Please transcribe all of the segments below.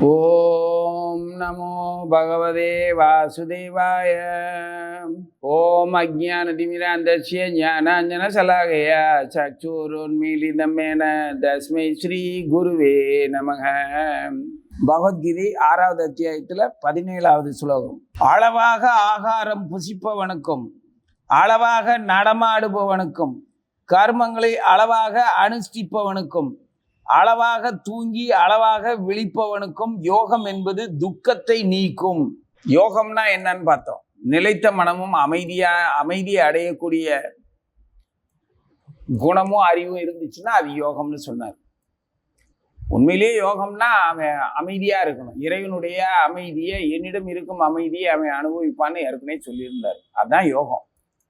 ஓம் நமோ பகவதே வாசுதேவாய. ஓம் அஜ்ஞானதிமிராந்தஸ்ய ஞானாஞ்சனசலாகயா சக்ஷுருன்மீலிதமேன தஸ்மை ஸ்ரீ குருவே நமக. பகவத்கீதை 6வது அத்தியாயத்தில் 17வது ஸ்லோகம். அளவாக ஆகாரம் புசிப்பவனுக்கும் அளவாக நடமாடுபவனுக்கும் கர்மங்களை அளவாக அனுஷ்டிப்பவனுக்கும் அளவாக தூங்கி அளவாக விழிப்பவனுக்கும் யோகம் என்பது துக்கத்தை நீக்கும். யோகம்னா என்னன்னு பார்த்தோம். நிலைத்த மனமும் அமைதியை அடையக்கூடிய குணமும் அறிவும் இருந்துச்சுன்னா அது யோகம்னு சொன்னார். உண்மையிலேயே யோகம்னா அவன் அமைதியா இருக்கணும். இறைவனுடைய அமைதியை, என்னிடம் இருக்கும் அமைதியை அவன் அனுபவிப்பான்னு ஏற்கனவே சொல்லியிருந்தார். அதுதான் யோகம்.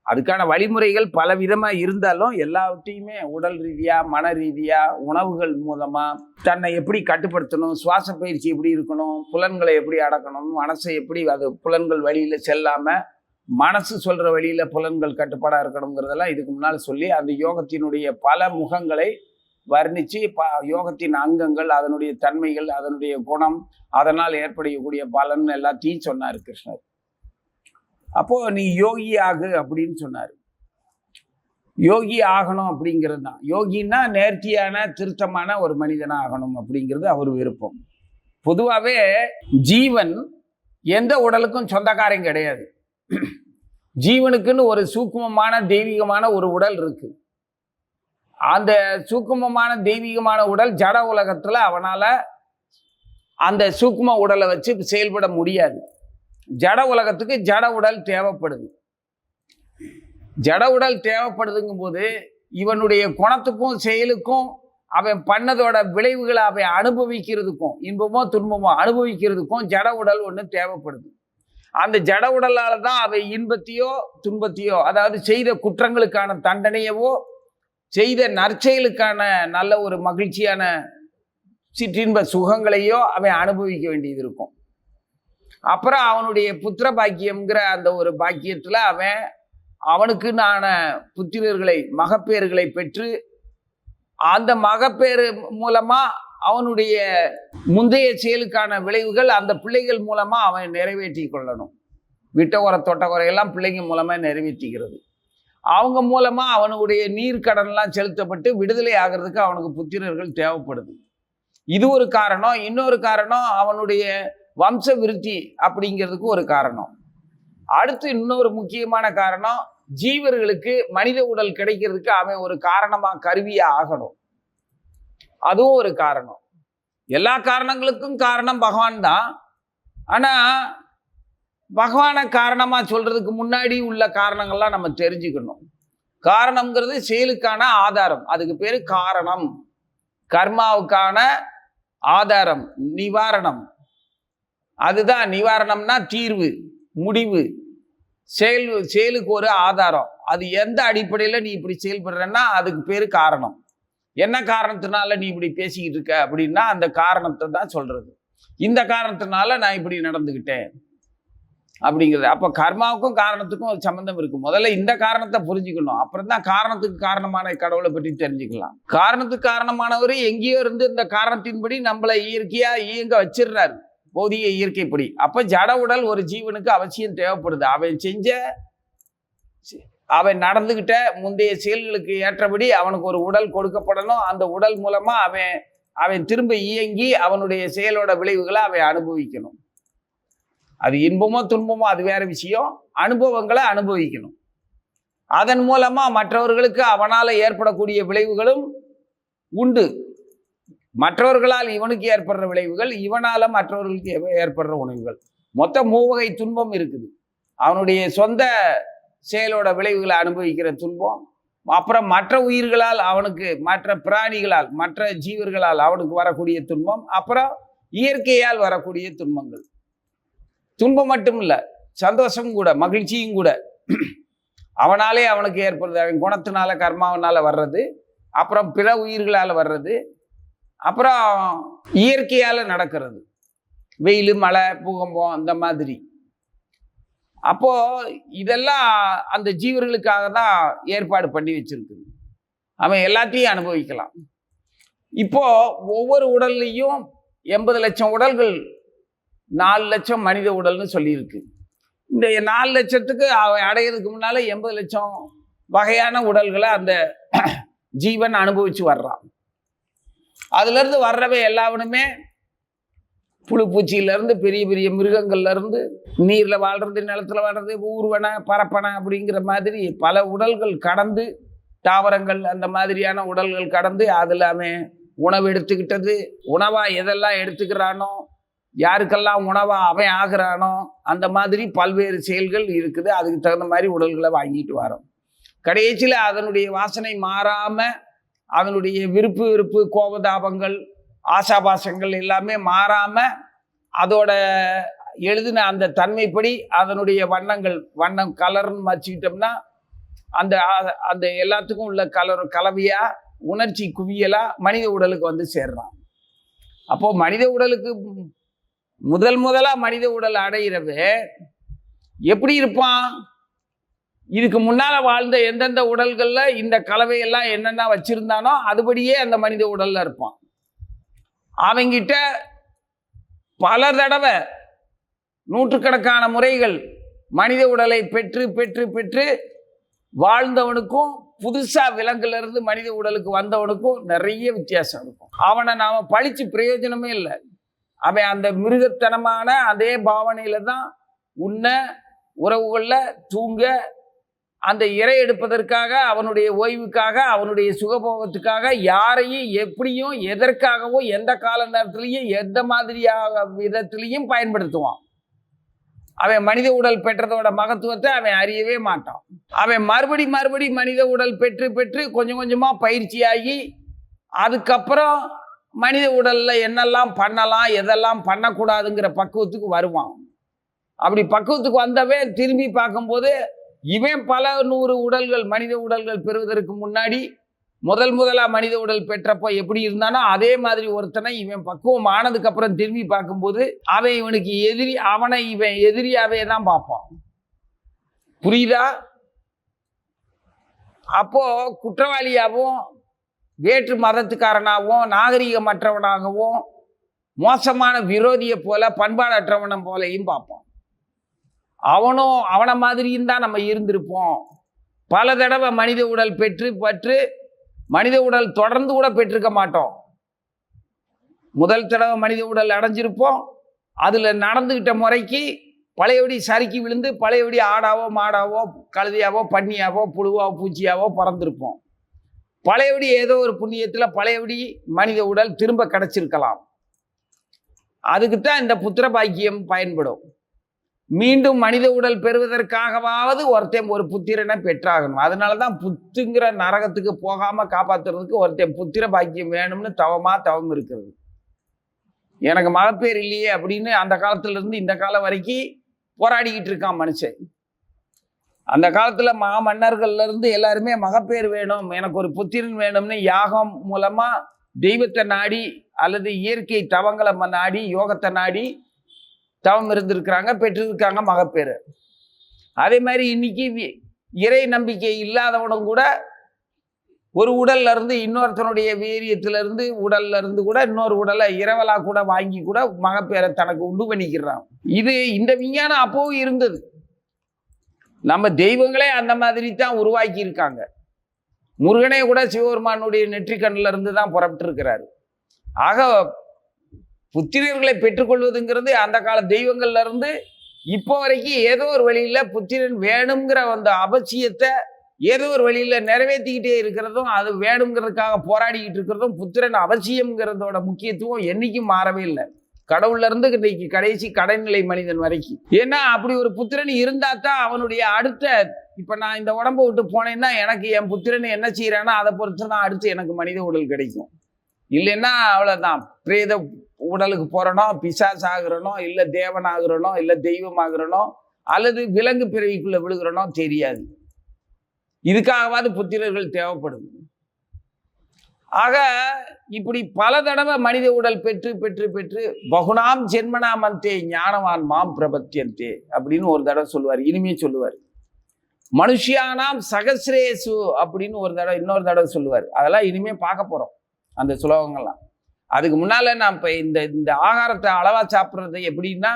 அதுக்கான வழிமுறைகள் பல விதமாக இருந்தாலும் எல்லாவற்றையுமே உடல் ரீதியாக, மன ரீதியாக, உணவுகள் மூலமாக தன்னை எப்படி கட்டுப்படுத்தணும், சுவாச பயிற்சி எப்படி இருக்கணும், புலன்களை எப்படி அடக்கணும், மனசை எப்படி அது புலன்கள் வழியில் செல்லாமல் மனசு சொல்கிற வழியில் புலன்கள் கட்டுப்பாடாக இருக்கணுங்கிறதெல்லாம் இதுக்கு முன்னால் சொல்லி அந்த யோகத்தினுடைய பல முகங்களை வர்ணித்து யோகத்தின் அங்கங்கள், அதனுடைய தன்மைகள், அதனுடைய குணம், அதனால் ஏற்படக்கூடிய பலன் எல்லாத்தையும் சொன்னார் கிருஷ்ணர். அப்போ நீ யோகி ஆகு அப்படின்னு சொன்னார். யோகி ஆகணும் அப்படிங்கிறது தான். யோகின்னா நேர்த்தியான திருத்தமான ஒரு மனிதனா ஆகணும் அப்படிங்கிறது அவர் விருப்பம். பொதுவாகவே ஜீவன் எந்த உடலுக்கும் சொந்தக்காரன் கிடையாது. ஜீவனுக்குன்னு ஒரு சூக்குமமான தெய்வீகமான ஒரு உடல் இருக்கு. அந்த சூக்குமமான தெய்வீகமான உடல் ஜட உலகத்துல அவனால அந்த சூக்கும உடலை வச்சு செயல்பட முடியாது. ஜட உலகத்துக்கு ஜட உடல் தேவைப்படுது. ஜட உடல் தேவைப்படுதுங்கும் போது இவனுடைய குணத்துக்கும் செயலுக்கும் அவன் பண்ணதோட விளைவுகளை அவன் அனுபவிக்கிறதுக்கும், இன்பமோ துன்பமோ அனுபவிக்கிறதுக்கும் ஜட உடல் ஒன்று தேவைப்படுது. அந்த ஜட உடலால தான் அவன் இன்பத்தையோ துன்பத்தையோ, அதாவது செய்த குற்றங்களுக்கான தண்டனையவோ செய்த நற்செயலுக்கான நல்ல ஒரு மகிழ்ச்சியான சிற்றின்ப சுகங்களையோ அவன் அனுபவிக்க வேண்டியது இருக்கும். அப்புறம் அவனுடைய புத்திர பாக்கியம்ங்கிற அந்த ஒரு பாக்கியத்தில் அவனுக்கு நான புத்திரர்களை, மகப்பேறுகளை பெற்று அந்த மகப்பேறு மூலமா அவனுடைய முந்தைய செயலுக்கான விளைவுகள் அந்த பிள்ளைகள் மூலமா அவன் நிறைவேற்றி கொள்ளணும். விட்ட குறை தொட்ட குறையெல்லாம் பிள்ளைங்க மூலமா நிறைவேற்றிக்கிறது. அவங்க மூலமா அவனுடைய நீர்க்கடன்லாம் செலுத்தப்பட்டு விடுதலை ஆகிறதுக்கு அவனுக்கு புத்திரர்கள் தேவைப்படுது. இது ஒரு காரணம். இன்னொரு காரணம் அவனுடைய வம்ச விருத்தி அப்படிங்கிறதுக்கு ஒரு காரணம். அடுத்து இன்னொரு முக்கியமான காரணம், ஜீவர்களுக்கு மனித உடல் கிடைக்கிறதுக்கு அவன் ஒரு காரணமா, கருவியா ஆகணும். அதுவும் ஒரு காரணம். எல்லா காரணங்களுக்கும் காரணம் பகவான் தான். ஆனா பகவானை காரணமா சொல்றதுக்கு முன்னாடி உள்ள காரணங்கள்லாம் நம்ம தெரிஞ்சுக்கணும். காரணம்ங்கிறது செயலுக்கான ஆதாரம், அதுக்கு பேரு காரணம். கர்மாவுக்கான ஆதாரம் நிவாரணம். அதுதான் நிவாரணம்னா தீர்வு, முடிவு. செயலுக்கு ஒரு ஆதாரம். அது எந்த அடிப்படையில் நீ இப்படி செயல்படுறன்னா அதுக்கு பேரு காரணம். என்ன காரணத்தினால நீ இப்படி பேசிக்கிட்டு இருக்க அப்படின்னா அந்த காரணத்தை தான் சொல்றது. இந்த காரணத்தினால நான் இப்படி நடந்துக்கிட்டேன் அப்படிங்கிறது. அப்போ கர்மாவுக்கும் காரணத்துக்கும் ஒரு சம்பந்தம் இருக்கு. முதல்ல இந்த காரணத்தை புரிஞ்சுக்கணும். அப்புறம் தான் காரணத்துக்கு காரணமான கடவுளை பற்றி தெரிஞ்சுக்கலாம். காரணத்துக்கு காரணமானவர் எங்கேயோ இருந்து இந்த காரணத்தின்படி நம்மளை இயற்கையா இயங்க வச்சிடுறாரு, பௌதிக இயற்கைப்படி. அப்ப ஜட உடல் ஒரு ஜீவனுக்கு அவசியம் தேவைப்படுது. அவன் நடந்துகிட்ட முந்தைய செயல்களுக்கு ஏற்றபடி அவனுக்கு ஒரு உடல் கொடுக்கப்படணும். அந்த உடல் மூலமா அவன் திரும்ப இயங்கி அவனுடைய செயலோட விளைவுகளை அவன் அனுபவிக்கணும். அது இன்பமோ துன்பமோ அது வேற விஷயம். அனுபவங்களை அனுபவிக்கணும். அதன் மூலமா மற்றவர்களுக்கு அவனால ஏற்படக்கூடிய விளைவுகளும் உண்டு. மற்றவர்களால் இவனுக்கு ஏற்படுற விளைவுகள், இவனால மற்றவர்களுக்கு ஏற்படுற உணவுகள், மொத்தம் 3 வகை துன்பம் இருக்குது. அவனுடைய சொந்த செயலோட விளைவுகளை அனுபவிக்கிற துன்பம், அப்புறம் மற்ற உயிர்களால் அவனுக்கு, மற்ற பிராணிகளால், மற்ற ஜீவர்களால் அவனுக்கு வரக்கூடிய துன்பம், அப்புறம் இயற்கையால் வரக்கூடிய துன்பங்கள். துன்பம் மட்டும் இல்லை, சந்தோஷம் கூட, மகிழ்ச்சியும் கூட. அவனாலே அவனுக்கு ஏற்படுறது, அவன் குணத்தினால கர்மாவனால வர்றது, அப்புறம் பிற உயிர்களால் வர்றது, அப்புறம் இயற்கையால் நடக்கிறது, வெயில், மழை, பூகம்பம், இந்த மாதிரி. அப்போ இதெல்லாம் அந்த ஜீவர்களுக்காக தான் ஏற்பாடு பண்ணி வச்சிருக்குது. அவன் எல்லாத்தையும் அனுபவிக்கலாம். இப்போ ஒவ்வொரு உடல்லையும் 80 லட்சம் உடல்கள், 4 லட்சம் மனித உடல்னு சொல்லியிருக்கு. இந்த 4 லட்சத்துக்கு அடையிறதுக்கு முன்னால 80 லட்சம் வகையான உடல்களை அந்த ஜீவன் அனுபவிச்சு வர்றான். அதுல இருந்து வர்றவை எல்லாவனுமே புழு பூச்சியில இருந்து பெரிய பெரிய மிருகங்கள்ல இருந்து நீர்ல வாழ்றது, நிலத்துல வாழ்றது, ஊர்வன பரப்பன அப்படிங்கிற மாதிரி பல உடல்கள் கடந்து, தாவரங்கள் அந்த மாதிரியான உடல்கள் கடந்து அதுல அவன் உணவு எடுத்துக்கிட்டது, உணவா எதெல்லாம் எடுத்துக்கிறானோ, யாருக்கெல்லாம் உணவா அவன் ஆகிறானோ, அந்த மாதிரி பல்வேறு செயல்கள் இருக்குது. அதுக்கு தகுந்த மாதிரி உடல்களை வாங்கிட்டு வரோம். கடைசியில் அதனுடைய வாசனை மாறாம, அதனுடைய விருப்பு கோபதாபங்கள், ஆசாபாசங்கள் எல்லாமே மாறாம, அதோட எழுதின அந்த தன்மைப்படி அதனுடைய வண்ணம் கலர்னு வச்சுக்கிட்டோம்னா அந்த அந்த எல்லாத்துக்கும் உள்ள கலவையா, உணர்ச்சி குவியலா மனித உடலுக்கு வந்து சேர்றான். அப்போ மனித உடலுக்கு முதலா மனித உடல் அடையிறவே எப்படி இருப்பான்? இதுக்கு முன்னால வாழ்ந்த எந்தெந்த உடல்கள்ல இந்த கலவையெல்லாம் என்னென்ன வச்சிருந்தானோ அதுபடியே அந்த மனித உடல்ல இருப்பான். அவங்கிட்ட பல தடவை நூற்றுக்கணக்கான முறைகள் மனித உடலை பெற்று பெற்று பெற்று வாழ்ந்தவனுக்கும் புதுசா விலங்குல இருந்து மனித உடலுக்கு வந்தவனுக்கும் நிறைய வித்தியாசம் இருக்கும். அவனை நாம பழிச்சு பிரயோஜனமே இல்லை. அவன் அந்த மிருகத்தனமான அதே பாவனையில தான் உண்ண, உறவுகள்ல தூங்க, அந்த இறை எடுப்பதற்காக, அவனுடைய ஓய்வுக்காக, அவனுடைய சுகபோகத்துக்காக யாரையும் எப்படியும் எதற்காகவும் எந்த கால நேரத்திலையும் எந்த மாதிரியாக விதத்திலையும் பயன்படுத்துவான். அவன் மனித உடல் பெற்றதோட மகத்துவத்தை அவன் அறியவே மாட்டான். அவன் மறுபடி மனித உடல் பெற்று பெற்று கொஞ்சம் கொஞ்சமா பயிற்சியாகி அதுக்கப்புறம் மனித உடல்ல என்னெல்லாம் பண்ணலாம், எதெல்லாம் பண்ணக்கூடாதுங்கிற பக்குவத்துக்கு வருவான். அப்படி பக்குவத்துக்கு வந்தவன் திரும்பி பார்க்கும்போது இவன் பல 100 உடல்கள், மனித உடல்கள் பெறுவதற்கு முன்னாடி முதலா மனித உடல் பெற்றப்போ எப்படி இருந்தானோ அதே மாதிரி ஒருத்தனை இவன் பக்குவம் ஆனதுக்கு அப்புறம் திரும்பி பார்க்கும்போது அவன் இவனுக்கு எதிரி, அவனை இவன் எதிரியாவே தான் பார்ப்பான். புரியுதா? அப்போ குற்றவாளியாகவும், வேற்று மதத்துக்காரனாகவும், நாகரிகமற்றவனாகவும், மோசமான விரோதியை போல, பண்பாடற்றவனை போலையும் பார்ப்பான். அவனும் அவனை மாதிரியும் தான் நம்ம இருந்திருப்போம். பல தடவை மனித உடல் பெற்று மனித உடல் தொடர்ந்து கூட பெற்றிருக்க மாட்டோம். முதல் தடவை மனித உடல் அடைஞ்சிருப்போம். அதுல நடந்துகிட்ட முறைக்கு பழையபடி சறுக்கி விழுந்து பழையபடி ஆடாவோ மாடாவோ கழுதையாவோ பன்னியாவோ புழுவாவோ பூச்சியாவோ பறந்திருப்போம். பழையபடி ஏதோ ஒரு புண்ணியத்துல பழையபடி மனித உடல் திரும்ப கிடைச்சிருக்கலாம். அதுக்குத்தான் இந்த புத்திர பாக்கியம் பயன்படும். மீண்டும் மனித உடல் பெறுவதற்காகவாவது ஒருத்தன் ஒரு புத்திரனை பெற்றாகணும். அதனாலதான் புத்துங்கிற நரகத்துக்கு போகாம காப்பாத்துறதுக்கு ஒருத்தன் புத்திர பாக்கியம் வேணும்னு தவம் இருக்கிறது. எனக்கு மகப்பேர் இல்லையே அப்படின்னு அந்த காலத்துல இருந்து இந்த காலம் வரைக்கும் போராடிக்கிட்டு இருக்கான் மனுஷன். அந்த காலத்துல மன்னர்கள்ல இருந்து எல்லாருமே மகப்பேர் வேணும், எனக்கு ஒரு புத்திரன் வேணும்னு யாகம் மூலமா தெய்வத்தை நாடி அல்லது இயற்கை தவங்களை நாடி, யோகத்தை நாடி தவம் இருந்திருக்கிறாங்க, பெற்றிருக்காங்க மகப்பேறு. அதே மாதிரி இன்னைக்கு இறை நம்பிக்கை இல்லாதவனும் கூட ஒரு உடல்ல இருந்து இன்னொருத்தனுடைய வீரியத்திலிருந்து உடல்ல இருந்து கூட இன்னொரு உடலை இரவலா கூட வாங்கி கூட மகப்பேரை தனக்கு உண்டு பண்ணிக்கிறான். இது இந்த விஞ்ஞானம் அப்பவும் இருந்தது. நம்ம தெய்வங்களே அந்த மாதிரி தான் உருவாக்கி இருக்காங்க. முருகனே கூட சிவபெருமானுடைய நெற்றிக்கண்ணில இருந்து தான் புறப்பட்டு இருக்கிறாரு. ஆக புத்திரர்களை பெற்றுக்கொள்வதுங்கிறது அந்த கால தெய்வங்கள்ல இருந்து இப்போ வரைக்கும் ஏதோ ஒரு வழியில புத்திரன் வேணுங்கிற அந்த அவசியத்தை ஏதோ ஒரு வழியில நிறைவேற்றிக்கிட்டே இருக்கிறதும், அது வேணுங்கிறதுக்காக போராடிக்கிட்டு இருக்கிறதும், புத்திரன் அவசியம்ங்கிறதோட முக்கியத்துவம் என்னைக்கும் மாறவே இல்லை. கடவுள்ல இருந்து இன்னைக்கு கடைசி கடைநிலை மனிதன் வரைக்கும். ஏன்னா அப்படி ஒரு புத்திரன் இருந்தா தான் அவனுடைய அடுத்த, இப்ப நான் இந்த உடம்பை விட்டு போனேன்னா எனக்கு என் புத்திரன் என்ன செய்யறானோ அதை பொறுத்து தான் அடுத்து எனக்கு மனித உடல் கிடைக்கும். இல்லைன்னா அவ்வளவுதான், பிரேத உடலுக்கு போறனோ, பிசாசு ஆகுறனோ, இல்ல தேவன் ஆகுறனோ, இல்ல தெய்வம் ஆகுறனோ, அல்லது விலங்கு பிறவிக்குள்ள விழுகிறனோ தெரியாது. இதுக்காகவாது புத்திரர்கள் தேவைப்படுது. ஆக இப்படி பல தடவை மனித உடல் பெற்று பெற்று பெற்று பகுனாம் ஜென்மனாமந்தே ஞானவான் மாம் பிரபத்தியந்தே அப்படின்னு ஒரு தடவை சொல்லுவார். இனிமே சொல்லுவார். மனுஷியானாம் சகசிரேசு அப்படின்னு ஒரு தடவை இன்னொரு தடவை சொல்லுவார். அதெல்லாம் இனிமே பார்க்க போறோம் அந்த சுலோகங்கள்லாம். அதுக்கு முன்னால நான் இப்ப இந்த இந்த ஆகாரத்தை அளவா சாப்பிட்றது எப்படின்னா,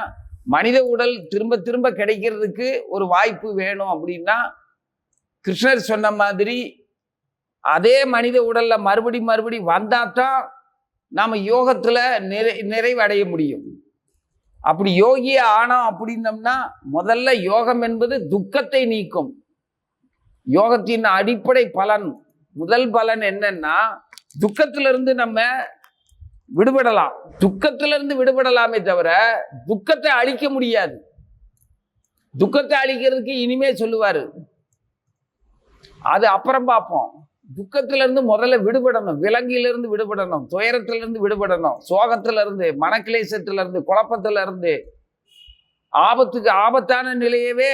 மனித உடல் திரும்ப திரும்ப கிடைக்கிறதுக்கு ஒரு வாய்ப்பு வேணும் அப்படின்னா, கிருஷ்ணர் சொன்ன மாதிரி அதே மனித உடல்ல மறுபடி வந்தாதான் நாம யோகத்துல நிறைவடைய முடியும். அப்படி யோகியே ஆனோம் அப்படின்னம்னா, முதல்ல யோகம் என்பது துக்கத்தை நீக்கும். யோகத்தின் அடிப்படை பலன், முதல் பலன் என்னன்னா, துக்கத்திலிருந்து நம்ம விடுபடலாம். துக்கத்திலிருந்து விடுபடலாமே தவிர துக்கத்தை அழிக்க முடியாது. துக்கத்தை அழிக்கிறதுக்கு இனிமே சொல்லுவாரு, அது அப்புறம் பார்ப்போம். துக்கத்திலிருந்து முதல்ல விடுபடணும், விலங்கிலிருந்து விடுபடணும், துயரத்திலிருந்து விடுபடணும், சோகத்திலிருந்து, மனக்கிலேசத்திலிருந்து, குழப்பத்திலிருந்து, ஆபத்தான நிலையவே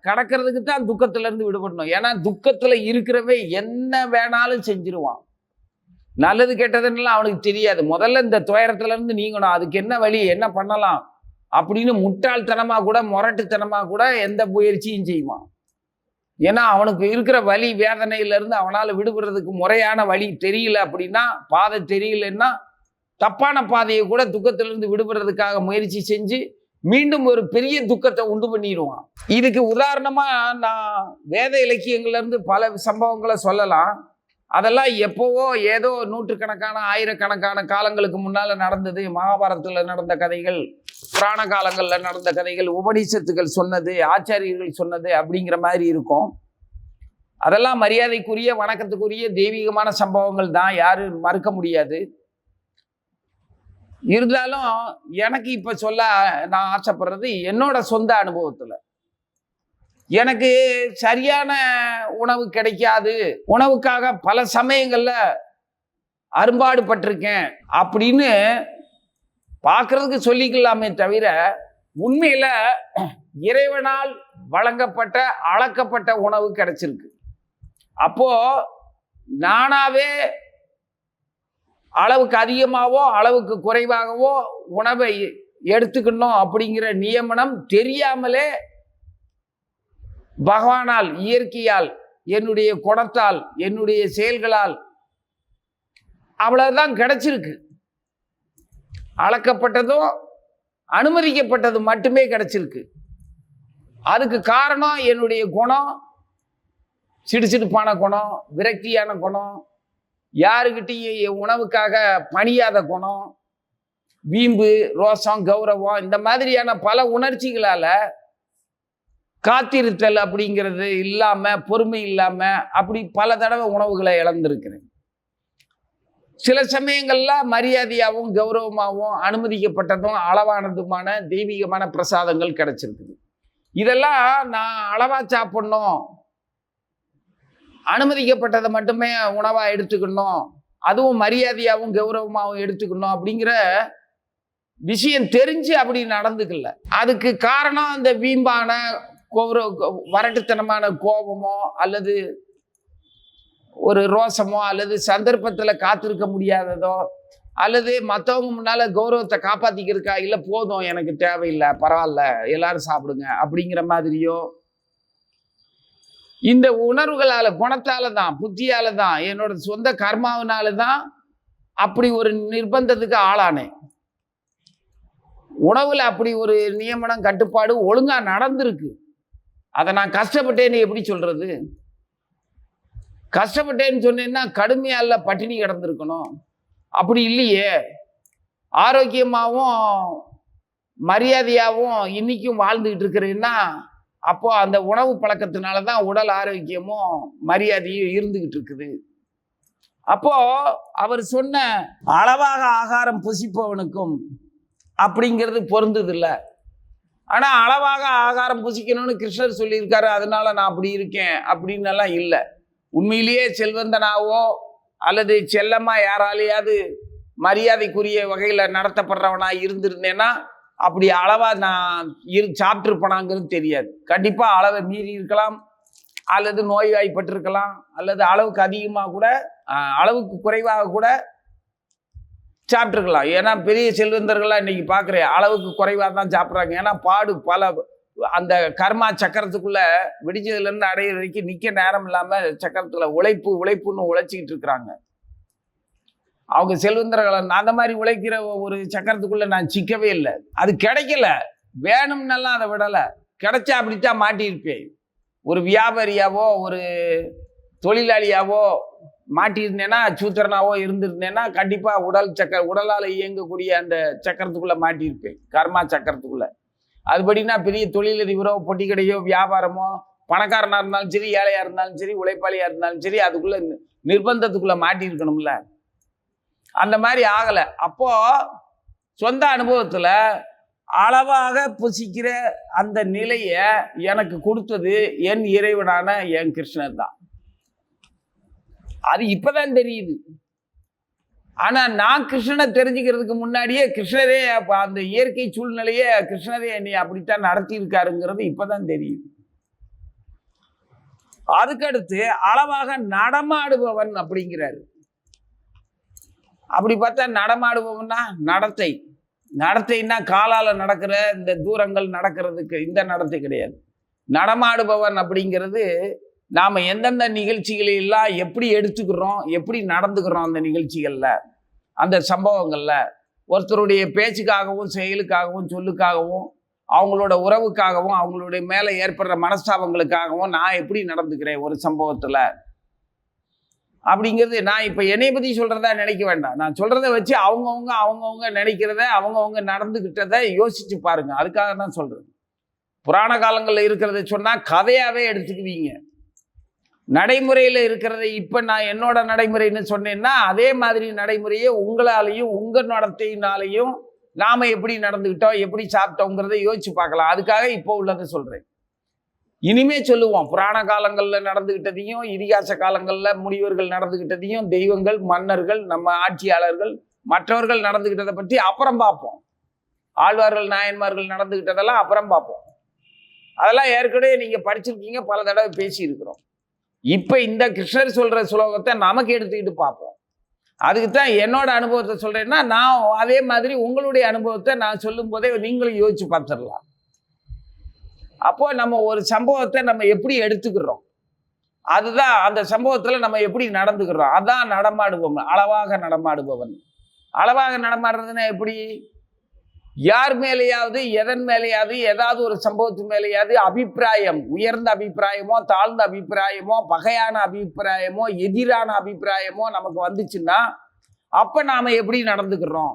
கடக்கிறதுக்கு தான் துக்கத்திலிருந்து விடுபடணும். ஏன்னா துக்கத்துல இருக்கிறவே என்ன வேணாலும் செஞ்சிருவான். நல்லது கெட்டதுன்னு அவனுக்கு தெரியாது. முதல்ல இந்த துயரத்துல இருந்து நீங்கணும். அதுக்கு என்ன வழி, என்ன பண்ணலாம் அப்படின்னு முட்டாள்தனமா கூட முரட்டுத்தனமா கூட எந்த முயற்சியும் செய்வான். ஏன்னா அவனுக்கு இருக்கிற வலி வேதனையிலிருந்து அவனால் விடுபடுறதுக்கு முறையான வழி தெரியல அப்படின்னா, பாதை தெரியலன்னா தப்பான பாதையை கூட துக்கத்திலிருந்து விடுபடுறதுக்காக முயற்சி செஞ்சு மீண்டும் ஒரு பெரிய துக்கத்தை உண்டு பண்ணிடுவான். இதுக்கு உதாரணமா நான் வேத இலக்கியங்கள்ல இருந்து பல சம்பவங்களை சொல்லலாம். அதெல்லாம் எப்போவோ ஏதோ நூற்றுக்கணக்கான ஆயிரக்கணக்கான காலங்களுக்கு முன்னால நடந்தது. மகாபாரதத்துல நடந்த கதைகள், புராண காலங்கள்ல நடந்த கதைகள், உபநிஷத்துகள் சொன்னது, ஆச்சாரியர்கள் சொன்னது அப்படிங்கிற மாதிரி இருக்கும். அதெல்லாம் மரியாதைக்குரிய வணக்கத்துக்குரிய தெய்வீகமான சம்பவங்கள் தான், யாரும் மறுக்க முடியாது. இருந்தாலும் எனக்கு இப்ப சொல்ல நான் ஆசைப்படுறது என்னோட சொந்த அனுபவத்துல. எனக்கு சரியான உணவு கிடைக்காது, உணவுக்காக பல சமயங்கள்ல அரும்பாடு பட்டிருக்கேன் அப்படின்னு பார்க்கறதுக்கு சொல்லிக்கலாமே தவிர, உண்மையில இறைவனால் வழங்கப்பட்ட அளக்கப்பட்ட உணவு கிடைச்சிருக்கு. அப்போ நானாவே அளவுக்கு அதிகமாகவோ அளவுக்கு குறைவாகவோ உணவை எடுத்துக்கணும் அப்படிங்கிற நியமனம் தெரியாமலே பகவானால், இயற்கையால், என்னுடைய குணத்தால், என்னுடைய செயல்களால் அவ்வளவுதான் கிடைச்சிருக்கு. அளக்கப்பட்டதும் அனுமதிக்கப்பட்டது மட்டுமே கிடைச்சிருக்கு. அதுக்கு காரணம் என்னுடைய குணம், சிடுசிடுப்பான குணம், விரக்தியான குணம், யாருக்கிட்டையும் உணவுக்காக பணியாத குணம், வீம்பு, ரோசம், கௌரவம், இந்த மாதிரியான பல உணர்ச்சிகளால காத்திருத்தல் அப்படிங்கிறது இல்லாம, பொறுமை இல்லாம அப்படி பல தடவை உணவுகளை இழந்திருக்கிறேன். சில சமயங்கள்ல மரியாதையாகவும் கௌரவமாகவும் அனுமதிக்கப்பட்டதும் அளவானதுமான தெய்வீகமான பிரசாதங்கள் கிடைச்சிருக்குது. இதெல்லாம் நான் அளவா சாப்பிடணும், அனுமதிக்கப்பட்டதை மட்டுமே உணவா எடுத்துக்கணும், அதுவும் மரியாதையாகவும் கௌரவமாகவும் எடுத்துக்கணும் அப்படிங்கிற விஷயம் தெரிஞ்சு அப்படி நடந்துக்கல. அதுக்கு காரணம் இந்த வீம்பான வரட்டுத்தனமான கோபமோ அல்லது ஒரு ரோசமோ அல்லது சந்தர்ப்பத்துல காத்திருக்க முடியாததோ அல்லது மற்றவங்க முன்னால கௌரவத்தை காப்பாத்திக்கிறதுக்கா, இல்லை போதும் எனக்கு தேவையில்லை பரவாயில்ல எல்லாரும் சாப்பிடுங்க அப்படிங்கிற மாதிரியோ, இந்த உணர்வுகளால, குணத்தால தான், புத்தியால தான், என்னோட சொந்த கர்மாவினால தான் அப்படி ஒரு நிர்பந்தத்துக்கு ஆளானேன். உணவுல அப்படி ஒரு நியமனம், கட்டுப்பாடு ஒழுங்கா நடந்திருக்கு. அதை நான் கஷ்டப்பட்டேன்னு எப்படி சொல்றது? கஷ்டப்பட்டேன்னு சொன்னேன்னா கடுமையா இல்ல பட்டினி கிடந்திருக்கணும். அப்படி இல்லையே. ஆரோக்கியமாகவும் மரியாதையாகவும் இன்னைக்கும் வாழ்ந்துகிட்டு இருக்கிறேன்னா, அப்போ அந்த உணவு பழக்கத்தினாலதான் உடல் ஆரோக்கியமும் மரியாதையும் இருந்துகிட்டு இருக்குது. அப்போ அவர் சொன்ன அளவாக ஆகாரம் புசிப்பவனுக்கும் அப்படிங்கிறது பொருந்தது இல்லை. ஆனா அளவாக ஆகாரம் புசிக்கணும்னு கிருஷ்ணர் சொல்லியிருக்காரு, அதனால நான் அப்படி இருக்கேன் அப்படின்னு எல்லாம் இல்லை. உண்மையிலேயே செல்வந்தனாவோ அல்லது செல்லமா யாராலையாவது மரியாதைக்குரிய வகையில நடத்தப்படுறவனா இருந்திருந்தேன்னா அப்படி அளவா நான் சாப்பிட்டுருப்பனாங்கிறது தெரியாது. கண்டிப்பா அளவை மீறி இருக்கலாம், அல்லது நோய்வாய்ப்பட்டிருக்கலாம், அல்லது அளவுக்கு அதிகமாக கூட அளவுக்கு குறைவாக கூட சாப்பிட்டுருக்கலாம். ஏன்னா பெரிய செல்வந்தர்கள்லாம் இன்னைக்கு பார்க்குறேன் அளவுக்கு குறைவாக தான் சாப்பிட்றாங்க. ஏன்னா பாடு பல அந்த கர்மா சக்கரத்துக்குள்ள விடிஞ்சதுலேருந்து அடையிற வரைக்கும் நிற்க நேரம் இல்லாமல் சக்கரத்தில் உழைப்புன்னு உழைச்சிக்கிட்டு இருக்கிறாங்க. அவங்க செல்வந்தர்கள் அந்த மாதிரி உழைக்கிற ஒரு சக்கரத்துக்குள்ள நான் சிக்கவே இல்லை. அது கிடைக்கல, வேணும்னெல்லாம் அதை விடலை. கிடைச்சா அப்படித்தான் மாட்டியிருப்பேன். ஒரு வியாபாரியாவோ ஒரு தொழிலாளியாவோ மாட்டியிருந்தேன்னா, சூத்திரனாவோ இருந்திருந்தேன்னா கண்டிப்பாக உடலால் இயங்கக்கூடிய அந்த சக்கரத்துக்குள்ளே மாட்டியிருப்பேன், கர்மா சக்கரத்துக்குள்ளே. அதுபடினா பெரிய தொழிலதிபரோ பொட்டி கடையோ வியாபாரமோ பணக்காரனாக இருந்தாலும் சரி, ஏழையாக இருந்தாலும் சரி, உழைப்பாளியாக இருந்தாலும் சரி, அதுக்குள்ளே நிர்பந்தத்துக்குள்ளே மாட்டியிருக்கணும்ல. அந்த மாதிரி ஆகலை. அப்போது சொந்த அனுபவத்தில் அளவாக புசிக்கிற அந்த நிலையை எனக்கு கொடுத்தது என் இறைவனான என் கிருஷ்ணர் தான். அது இப்பதான் தெரியுது. ஆனா நான் கிருஷ்ணனை தெரிஞ்சுக்கிறதுக்கு முன்னாடியே கிருஷ்ணரே அந்த இயற்கை சூழ்நிலையே கிருஷ்ணரே என்னை அப்படித்தான் நடத்தி இருக்காருங்கிறது இப்பதான் தெரியுது. அதுக்கடுத்து அளவாக நடமாடுபவன் அப்படிங்கிறாரு. அப்படி பார்த்தா நடமாடுபவன்னா நடத்தைன்னா காலால நடக்கிற இந்த தூரங்கள் நடக்கிறதுக்கு இந்த நடத்தை கிடையாது. நடமாடுபவன் அப்படிங்கிறது நாம் எந்தெந்த நிகழ்ச்சிகளெல்லாம் எப்படி எடுத்துக்கிறோம், எப்படி நடந்துக்கிறோம், அந்த நிகழ்ச்சிகளில் அந்த சம்பவங்களில் ஒருத்தருடைய பேச்சுக்காகவும் செயலுக்காகவும் சொல்லுக்காகவும் அவங்களோட உறவுக்காகவும் அவங்களுடைய மேலே ஏற்படுற மனஸ்தாபங்களுக்காகவும் நான் எப்படி நடந்துக்கிறேன் ஒரு சம்பவத்தில் அப்படிங்கிறது. நான் இப்போ என்னை பற்றி சொல்கிறதா நினைக்க வேண்டாம். நான் சொல்கிறத வச்சு அவங்கவுங்க நினைக்கிறத அவங்கவுங்க நடந்துக்கிட்டதை யோசித்து பாருங்கள். அதுக்காக தான் சொல்கிறது. புராண காலங்களில் இருக்கிறத சொன்னால் கதையாகவே எடுத்துக்குவீங்க. நடைமுறையில் இருக்கிறத இப்போ நான் என்னோட நடைமுறைன்னு சொன்னேன்னா அதே மாதிரி நடைமுறையை உங்களாலையும் உங்கள் நடத்தையினாலையும் நாம் எப்படி நடந்துக்கிட்டோம், எப்படி சாப்பிட்டோங்கிறத யோசிச்சு பார்க்கலாம். அதுக்காக இப்போ உள்ளதை சொல்கிறேன். இனிமே சொல்லுவோம். புராண காலங்களில் நடந்துக்கிட்டதையும் இதிகாச காலங்களில் முனிவர்கள் நடந்துக்கிட்டதையும் தெய்வங்கள், மன்னர்கள், நம்ம ஆட்சியாளர்கள், மற்றவர்கள் நடந்துக்கிட்டதை பற்றி அப்புறம் பார்ப்போம். ஆழ்வார்கள், நாயன்மார்கள் நடந்துக்கிட்டதெல்லாம் அப்புறம் பார்ப்போம். அதெல்லாம் ஏற்கனவே நீங்கள் படிச்சிருக்கீங்க, பல தடவை பேசியிருக்கிறோம். இப்போ இந்த கிருஷ்ணர் சொல்கிற ஸ்லோகத்தை நமக்கு எடுத்துக்கிட்டு பார்ப்போம். அதுக்கு தான் என்னோட அனுபவத்தை சொல்கிறேன்னா, நான் அதே மாதிரி உங்களுடைய அனுபவத்தை நான் சொல்லும் போதே நீங்களும் யோசிச்சு பார்த்துடலாம். அப்போது நம்ம ஒரு சம்பவத்தை நம்ம எப்படி எடுத்துக்கிறோம், அதுதான் அந்த சம்பவத்தில் நம்ம எப்படி நடந்துக்கிறோம், அதான் நடமாடுபவன். அளவாக நடமாடுபவன். அளவாக நடமாடுறதுன்னா எப்படி? யார் மேலேயாவது எதன் மேலேயாவது ஏதாவது ஒரு சம்பவத்து மேலேயாவது அபிப்பிராயம், உயர்ந்த அபிப்பிராயமோ தாழ்ந்த அபிப்பிராயமோ பகையான அபிப்பிராயமோ எதிரான அபிப்பிராயமோ நமக்கு வந்துச்சுன்னா அப்போ நாம் எப்படி நடந்துக்கிறோம்,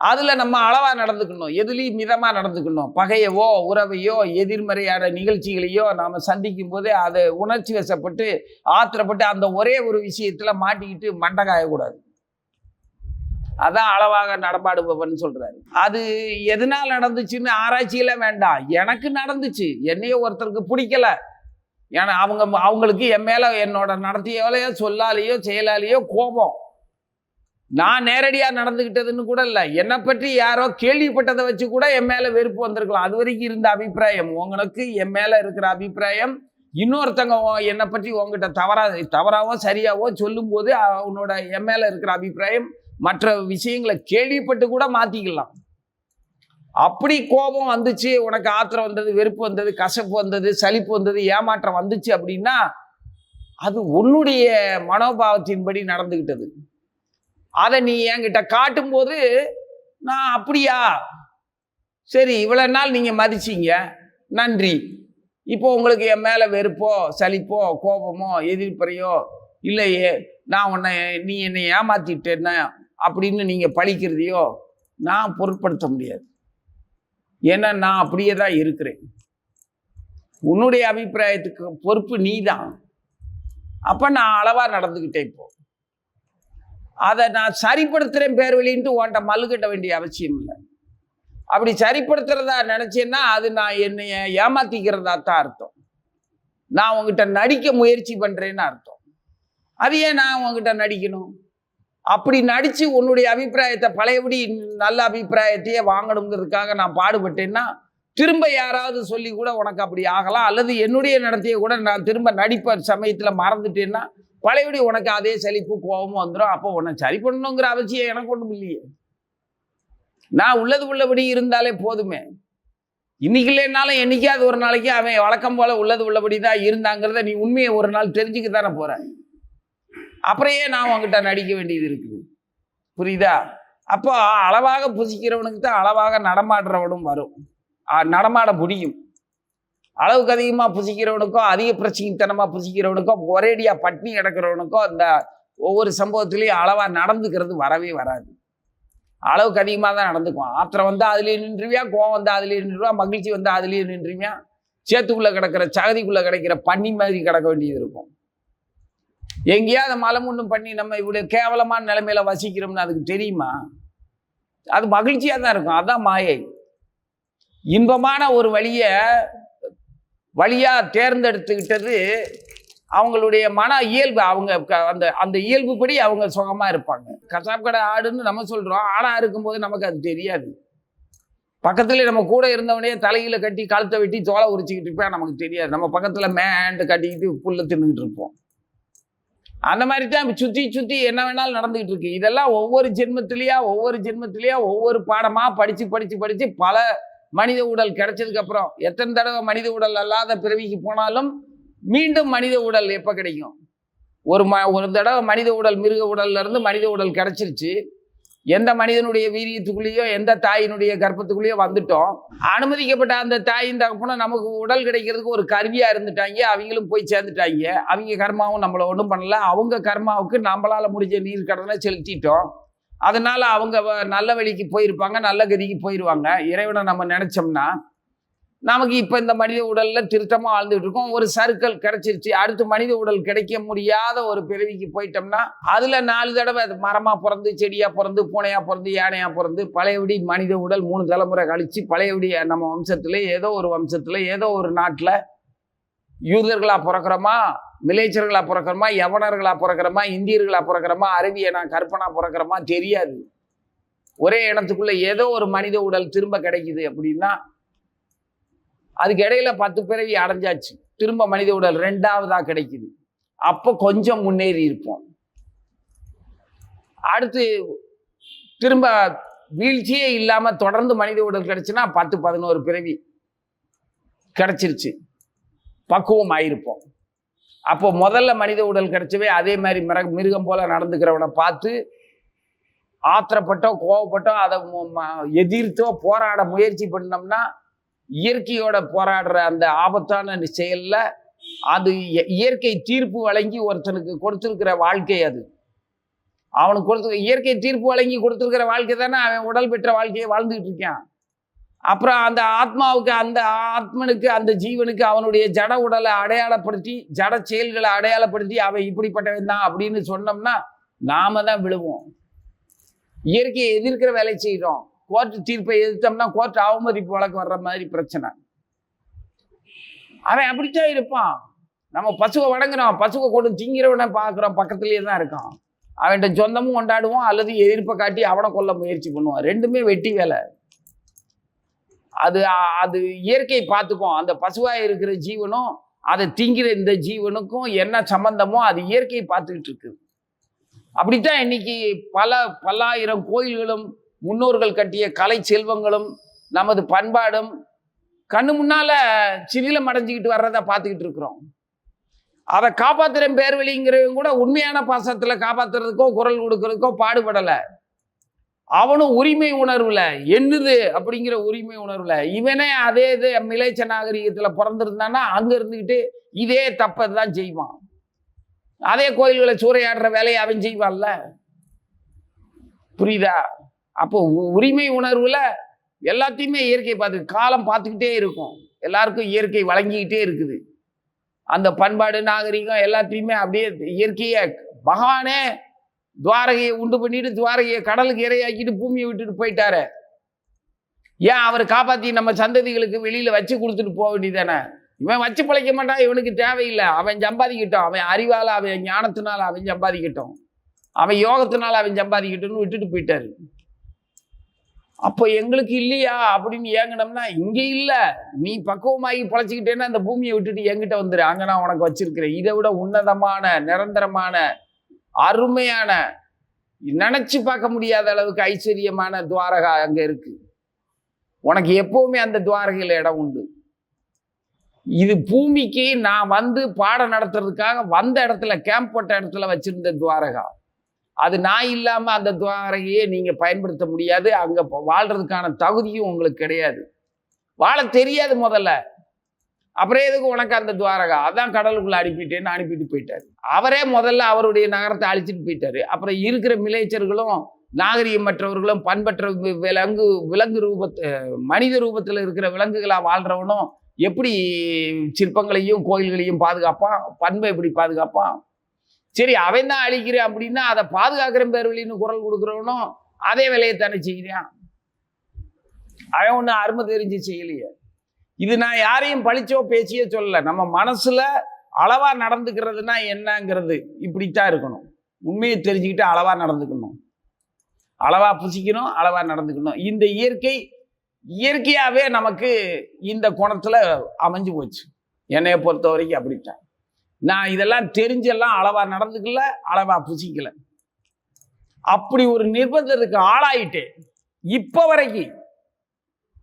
அதில் நம்ம அளவாக நடந்துக்கணும். எதுலேயும் மிதமாக நடந்துக்கணும். பகையவோ உறவையோ எதிர்மறையான நிகழ்ச்சிகளையோ நாம் சந்திக்கும் போதே அதை உணர்ச்சி வசப்பட்டு ஆத்திரப்பட்டு அந்த ஒரே ஒரு விஷயத்தில் மாட்டிக்கிட்டு மண்டை காயக்கூடாது. அதான் அளவாக நடமாடுபவன் சொல்றாரு. அது எதனால் நடந்துச்சுன்னு ஆராய்ச்சியில வேண்டாம். எனக்கு நடந்துச்சு, என்னையோ ஒருத்தருக்கு பிடிக்கல, ஏன்னா அவங்களுக்கு என் மேல என்னோட நடத்தியாலேயோ சொல்லாலேயோ செயலாலேயோ கோபம். நான் நேரடியாக நடந்துக்கிட்டதுன்னு கூட இல்லை, என்னை பற்றி யாரோ கேள்விப்பட்டதை வச்சு கூட என் மேலே வெறுப்பு வந்திருக்கலாம். அது வரைக்கும் இருந்த அபிப்பிராயம், உங்களுக்கு என் மேலே இருக்கிற அபிப்பிராயம் இன்னொருத்தங்க என்னை பற்றி உங்ககிட்ட தவறாவோ சரியாவோ சொல்லும்போது அவனோட என் மேலே இருக்கிற அபிப்பிராயம் மற்ற விஷயங்களை கேள்விப்பட்டு கூட மாற்றிக்கலாம். அப்படி கோபம் வந்துச்சு, உனக்கு ஆத்திரம் வந்தது, வெறுப்பு வந்தது, கசப்பு வந்தது, சலிப்பு வந்தது, ஏமாற்றம் வந்துச்சு அப்படின்னா அது உன்னுடைய மனோபாவத்தின்படி நடந்துக்கிட்டது. அதை நீ என்கிட்ட காட்டும்போது நான் அப்படியா, சரி இவ்வளோ நாள் நீங்கள் மதிச்சிங்க, நன்றி. இப்போ உங்களுக்கு என் மேலே வெறுப்போ சலிப்போ கோபமோ எதிர்ப்பறையோ இல்லையே, நான் நீ என்னை ஏமாத்திட்டேன்னா அப்படின்னு நீங்கள் பழிக்கிறதையோ நான் பொருட்படுத்த முடியாது. ஏன்னா நான் அப்படியே தான் இருக்கிறேன். உன்னுடைய அபிப்பிராயத்துக்கு பொறுப்பு நீ தான். அப்போ நான் அளவாக நடந்துக்கிட்டேன். இப்போ அதை நான் சரிப்படுத்துகிறேன் பேர் வழின்ட்டு உன்ட்ட மல்லுக்கட்ட வேண்டிய அவசியம் இல்லை. அப்படி சரிப்படுத்துறதா நினச்சேன்னா அது நான் என்னைய ஏமாத்திக்கிறதா தான் அர்த்தம். நான் உங்ககிட்ட நடிக்க முயற்சி பண்ணுறேன்னு அர்த்தம். அது ஏன் நான் உங்ககிட்ட நடிக்கணும்? அப்படி நடித்து உன்னுடைய அபிப்பிராயத்தை பழையபடி நல்ல அபிப்பிராயத்தையே வாங்கணுங்கிறதுக்காக நான் பாடுபட்டேன்னா திரும்ப யாராவது சொல்லி கூட உனக்கு அப்படி ஆகலாம். அல்லது என்னுடைய நடத்தையை கூட நான் திரும்ப நடிப்ப சமயத்தில் மறந்துட்டேன்னா பழையபடி உனக்கு அதே சலிப்பு கோபமும் வந்துடும். அப்போ உன்னை சரி பண்ணணுங்கிற அவசியம் எனக்கு ஒன்றும் இல்லையே. நான் உள்ளபடி இருந்தாலே போதுமே. இன்னைக்கு இல்லைன்னாலும் என்னைக்காவது ஒரு நாளைக்கு அவன் வழக்கம் போல உள்ளபடி தான் இருந்தாங்கிறத நீ உண்மையை ஒரு நாள் தெரிஞ்சுக்க தானே போற. அப்புறையே நான் உங்ககிட்ட நடிக்க வேண்டியது இருக்குது. புரியுதா? அப்போ அளவாக புசிக்கிறவனுக்கு தான் அளவாக நடமாடுறவனும் வரும், நடமாட முடியும். அளவுக்கு அதிகமா புசிக்கிறவனுக்கோ, அதிக பிரச்சனைத்தனமா புசிக்கிறவனுக்கோ, ஒரேடியா பட்னி கிடக்கிறவனுக்கோ அந்த ஒவ்வொரு சம்பவத்திலையும் அளவா நடந்துக்கிறது வரவே வராது. அளவுக்கு அதிகமாக தான் நடந்துக்குவான். ஆத்திரம் வந்தா அதுலயே நின்றுவியா, கோவம் வந்தா அதுலயே நின்றுவியா, மகிழ்ச்சி வந்தா அதுலயே நின்றுவியா, சேத்துக்குள்ள கிடக்கிற சகதிக்குள்ள கிடைக்கிற பன்னி மாதிரி கிடக்க வேண்டியது இருக்கும். எங்கேயாவது மலமுன்னும் பண்ணி நம்ம இவ்வளவு கேவலமான நிலைமையில வசிக்கிறோம்னு அதுக்கு தெரியுமா? அது மகிழ்ச்சியா தான் இருக்கும். அதான் மாயை. இன்பமான ஒரு வழியா தேர்ந்தெடுத்துக்கிட்டது அவங்களுடைய மன இயல்பு. அவங்க அந்த அந்த இயல்புப்படி அவங்க சுகமா இருப்பாங்க. கசாப் கடை ஆடுன்னு நம்ம சொல்றோம், ஆடா இருக்கும்போது நமக்கு அது தெரியாது. பக்கத்துல நம்ம கூட இருந்தவனே தலையில கட்டி கழுத்தை வெட்டி தோலை உரிச்சுக்கிட்டு இருப்பேன், நமக்கு தெரியாது. நம்ம பக்கத்துல மேண்டு கட்டிக்கிட்டு புல்ல தின்னுக்கிட்டு இருப்போம். அந்த மாதிரி தான் சுத்தி சுத்தி என்ன வேணாலும் நடந்துகிட்டு இருக்கு. இதெல்லாம் ஒவ்வொரு ஜென்மத்திலேயா ஒவ்வொரு பாடமா படிச்சு பல மனித உடல் கிடைச்சதுக்கு அப்புறம் எத்தனை தடவை மனித உடல் அல்லாத பிறவிக்கு போனாலும் மீண்டும் மனித உடல் எப்ப கிடைக்கும்? ஒரு தடவை மனித உடல் மிருக உடல்ல இருந்து மனித உடல் கிடைச்சிருச்சு. எந்த மனிதனுடைய வீரியத்துக்குள்ளேயோ எந்த தாயினுடைய கர்ப்பத்துக்குள்ளேயோ வந்துட்டோம். அனுமதிக்கப்பட்ட அந்த தாயின் தகப்பனும் நமக்கு உடல் கிடைக்கிறதுக்கு ஒரு கருவியா இருந்துட்டாங்க. அவங்களும் போய் சேர்ந்துட்டாங்க. அவங்க கர்மாவும் நம்மளை ஒன்றும் பண்ணல. அவங்க கர்மாவுக்கு நம்மளால முடிஞ்ச நீர் கடனை செலுத்திட்டோம். அதனால அவங்க நல்ல வழிக்கு போயிருப்பாங்க, நல்ல கதிக்கு போயிடுவாங்க. இறைவனை நம்ம நினைச்சோம்னா நமக்கு இப்ப இந்த மனித உடல்ல திருத்தமா வாழ்ந்துட்டு இருக்கோம். ஒரு சர்க்கிள் கிடைச்சிருச்சு. அடுத்து மனித உடல் கிடைக்க முடியாத ஒரு பிறவிக்கு போயிட்டோம்னா அதுல 4 தடவை மரமா பிறந்து, செடியா பிறந்து, பூனையா பிறந்து, யானையா பிறந்து, பழையபடி மனித உடல் 3 தலைமுறை கழிச்சு பழையபடி நம்ம வம்சத்துல ஏதோ ஒரு நாட்டுல யூதர்களா பிறக்கிறோமா, மிலேச்சர்களா பிறக்கிறோமா, யவனர்களா பிறக்கிறோமா, இந்தியர்களா பிறக்கிறோமா, அரபியனா கற்பனா பிறக்கிறோமா தெரியாது. ஒரே இடத்துக்குள்ள ஏதோ ஒரு மனித உடல் திரும்ப கிடைக்குது அப்படின்னா அதுக்கு இடையில 10 பிறவி அடைஞ்சாச்சு. திரும்ப மனித உடல் 2ஆவதா கிடைக்குது. அப்போ கொஞ்சம் முன்னேறி இருப்போம். அடுத்து திரும்ப வீழ்ச்சியே இல்லாம தொடர்ந்து மனித உடல் கிடைச்சுன்னா 10-11 பிறவி கிடைச்சிருச்சு, பக்குவம் ஆயிருப்போம். அப்போ முதல்ல மனித உடல் கிடைச்சவே அதே மாதிரி மிருகம் போல நடந்துக்கிறவனை பார்த்து ஆத்திரப்பட்டோ கோவப்பட்டோ அதை எதிர்த்தோ போராட முயற்சி பண்ணோம்னா இயற்கையோட போராடுற அந்த ஆபத்தான செயல்ல அது இயற்கை தீர்ப்பு வழங்கி ஒருத்தனுக்கு கொடுத்திருக்கிற வாழ்க்கை. அது அவனுக்கு இயற்கை தீர்ப்பு வழங்கி கொடுத்திருக்கிற வாழ்க்கை தானே அவன் உடல் பெற்ற வாழ்க்கையை வாழ்ந்துகிட்டு இருக்கான். அப்புறம் அந்த ஆத்மாவுக்கு, அந்த ஆத்மனுக்கு, அந்த ஜீவனுக்கு அவனுடைய ஜட உடலை அடையாளப்படுத்தி, ஜட செயல்களை அடையாளப்படுத்தி அவன் இப்படிப்பட்டவன் தான் அப்படின்னு சொன்னோம்னா நாம தான் விழுவோம். இயற்கையை எதிர்க்கிற வேலை செய்யறோம். கோர்ட் தீர்ப்பை எதிர்த்தோம்னா கோர்ட் அவமதிப்பு வழக்கு வர்ற மாதிரி பிரச்சனை. அவன் அப்படித்தான் இருப்பான். நம்ம பசுவை வணங்குறோம், பசுவை கொண்டு திங்கிறவனை பார்க்குறோம், பக்கத்துலேயே தான் இருக்கான். அவன்கிட்ட சொந்தமும் கொண்டாடுவோம் அல்லது எதிர்ப்பை காட்டி அவனை கொல்ல முயற்சி பண்ணுவான். ரெண்டுமே வெட்டி வேலை. அது இயற்கை பார்த்துக்கும். அந்த பசுவாக இருக்கிற ஜீவனும் அதை திங்கிற இந்த ஜீவனுக்கும் என்ன சம்பந்தமோ அது இயற்கை பார்த்துக்கிட்டு இருக்குது. அப்படித்தான் இன்னைக்கு பல்லாயிரம் கோயில்களும் முன்னோர்கள் கட்டிய கலை செல்வங்களும் நமது பண்பாடும் கண்ணு முன்னால சிதிலம் அடைஞ்சிக்கிட்டு வர்றதை பார்த்துக்கிட்டு இருக்கிறோம். அதை காப்பாத்துற பேர்வழிங்கிறவங்க கூட உண்மையான பாசத்துல காப்பாத்துறதுக்கோ குரல் கொடுக்கறதுக்கோ பாடுபடலை. அவனும் உரிமை உணர்வுல என்னது அப்படிங்கிற உரிமை உணர்வுல இவனே அதே இது மிலேச்ச நாகரிகத்துல பிறந்திருந்தான்னா அங்க இருந்துக்கிட்டு இதே தப்பதான் செய்வான். அதே கோயில்களை சூறையாடுற வேலையை அவன் செய்வான்ல. புரியுதா? அப்போ உரிமை உணர்வுல எல்லாத்தையுமே இயற்கை காலம் பார்த்துக்கிட்டே இருக்கும். எல்லாருக்கும் இயற்கை வழங்கிக்கிட்டே இருக்குது. அந்த பண்பாடு நாகரிகம் எல்லாத்தையுமே அப்படியே இயற்கையை பகவானே துவாரகையை உண்டு பண்ணிட்டு துவாரகையை கடலுக்கு இரையாக்கிட்டு பூமியை விட்டுட்டு போயிட்டாரு. ஏன் அவர் காப்பாற்றி நம்ம சந்ததிகளுக்கு வெளியில வச்சு கொடுத்துட்டு போக வேண்டியதானே? இவன் வச்சு பிழைக்க மாட்டான், இவனுக்கு தேவையில்லை. அவன் சம்பாதிக்கட்டும், அவன் அறிவால, அவன் ஞானத்தினால அவன் சம்பாதிக்கட்டும், அவன் யோகத்தினால அவன் சம்பாதிக்கட்டும்னு விட்டுட்டு போயிட்டாரு. அப்போ எங்களுக்கு இல்லையா அப்படின்னு ஏங்கினோம்னா இங்க இல்ல, நீ பக்குவமாகி பிழைச்சிக்கிட்டேன்னா அந்த பூமியை விட்டுட்டு எங்கிட்ட வந்துரு, அங்க நான் உனக்கு வச்சிருக்கிறேன். இதை விட உன்னதமான நிரந்தரமான அருமையான நினைச்சு பார்க்க முடியாத அளவுக்கு ஐஸ்வர்யமான துவாரகா அங்க இருக்கு. உனக்கு எப்பவுமே அந்த துவாரகையில இடம் உண்டு. இது பூமிக்கு நான் வந்து பாடம் நடத்துறதுக்காக வந்த இடத்துல கேம்ப் போட்ட இடத்துல வச்சிருந்த துவாரகா. அது நான் இல்லாம அந்த துவாரகையே நீங்க பயன்படுத்த முடியாது. அங்க வாழ்றதுக்கான தகுதியும் உங்களுக்கு கிடையாது. வாழ தெரியாது முதல்ல. அப்புறம் எதுக்கு உனக்கு அந்த துவாரகா? அதான் கடலுக்குள்ள அனுப்பிட்டேன்னு அனுப்பிட்டு போயிட்டாரு. அவரே முதல்ல அவருடைய நகரத்தை அழிச்சிட்டு போயிட்டாரு. அப்புறம் இருக்கிற மிலேச்சர்களும் நாகரிகமற்றவர்களும் பண்பற்ற விலங்கு மனித ரூபத்தில் இருக்கிற விலங்குகளா வாழ்றவனும் எப்படி சிற்பங்களையும் கோயில்களையும் பாதுகாப்பான்? பண்பை எப்படி பாதுகாப்பான்? சரி, அவன் தான் அழிக்கிறேன் அப்படின்னா அதை பாதுகாக்கிற பேர்வழின்னு குரல் கொடுக்குறவனும் அதே வேலையை தானே செய்கிறான். அவன் ஒண்ணு அருமை தெரிஞ்சு செய்யலையே. இது நான் யாரையும் பழிச்சோ பேச்சியோ சொல்லல. நம்ம மனசுல அளவா நடந்துக்கிறதுனா என்னங்கிறது இப்படித்தான் இருக்கணும். உண்மையை தெரிஞ்சுக்கிட்டு அளவா நடந்துக்கணும், அளவா புசிக்கணும், அளவா நடந்துக்கணும். இந்த இயற்கையாவே நமக்கு இந்த குணத்துல அமைஞ்சு போச்சு. என்னைய பொறுத்த வரைக்கும் அப்படித்தான். நான் இதெல்லாம் தெரிஞ்செல்லாம் அளவா நடந்துக்கல, அளவா புசிக்கல. அப்படி ஒரு நிர்பந்தத்துக்கு ஆளாயிட்டேன். இப்ப வரைக்கும்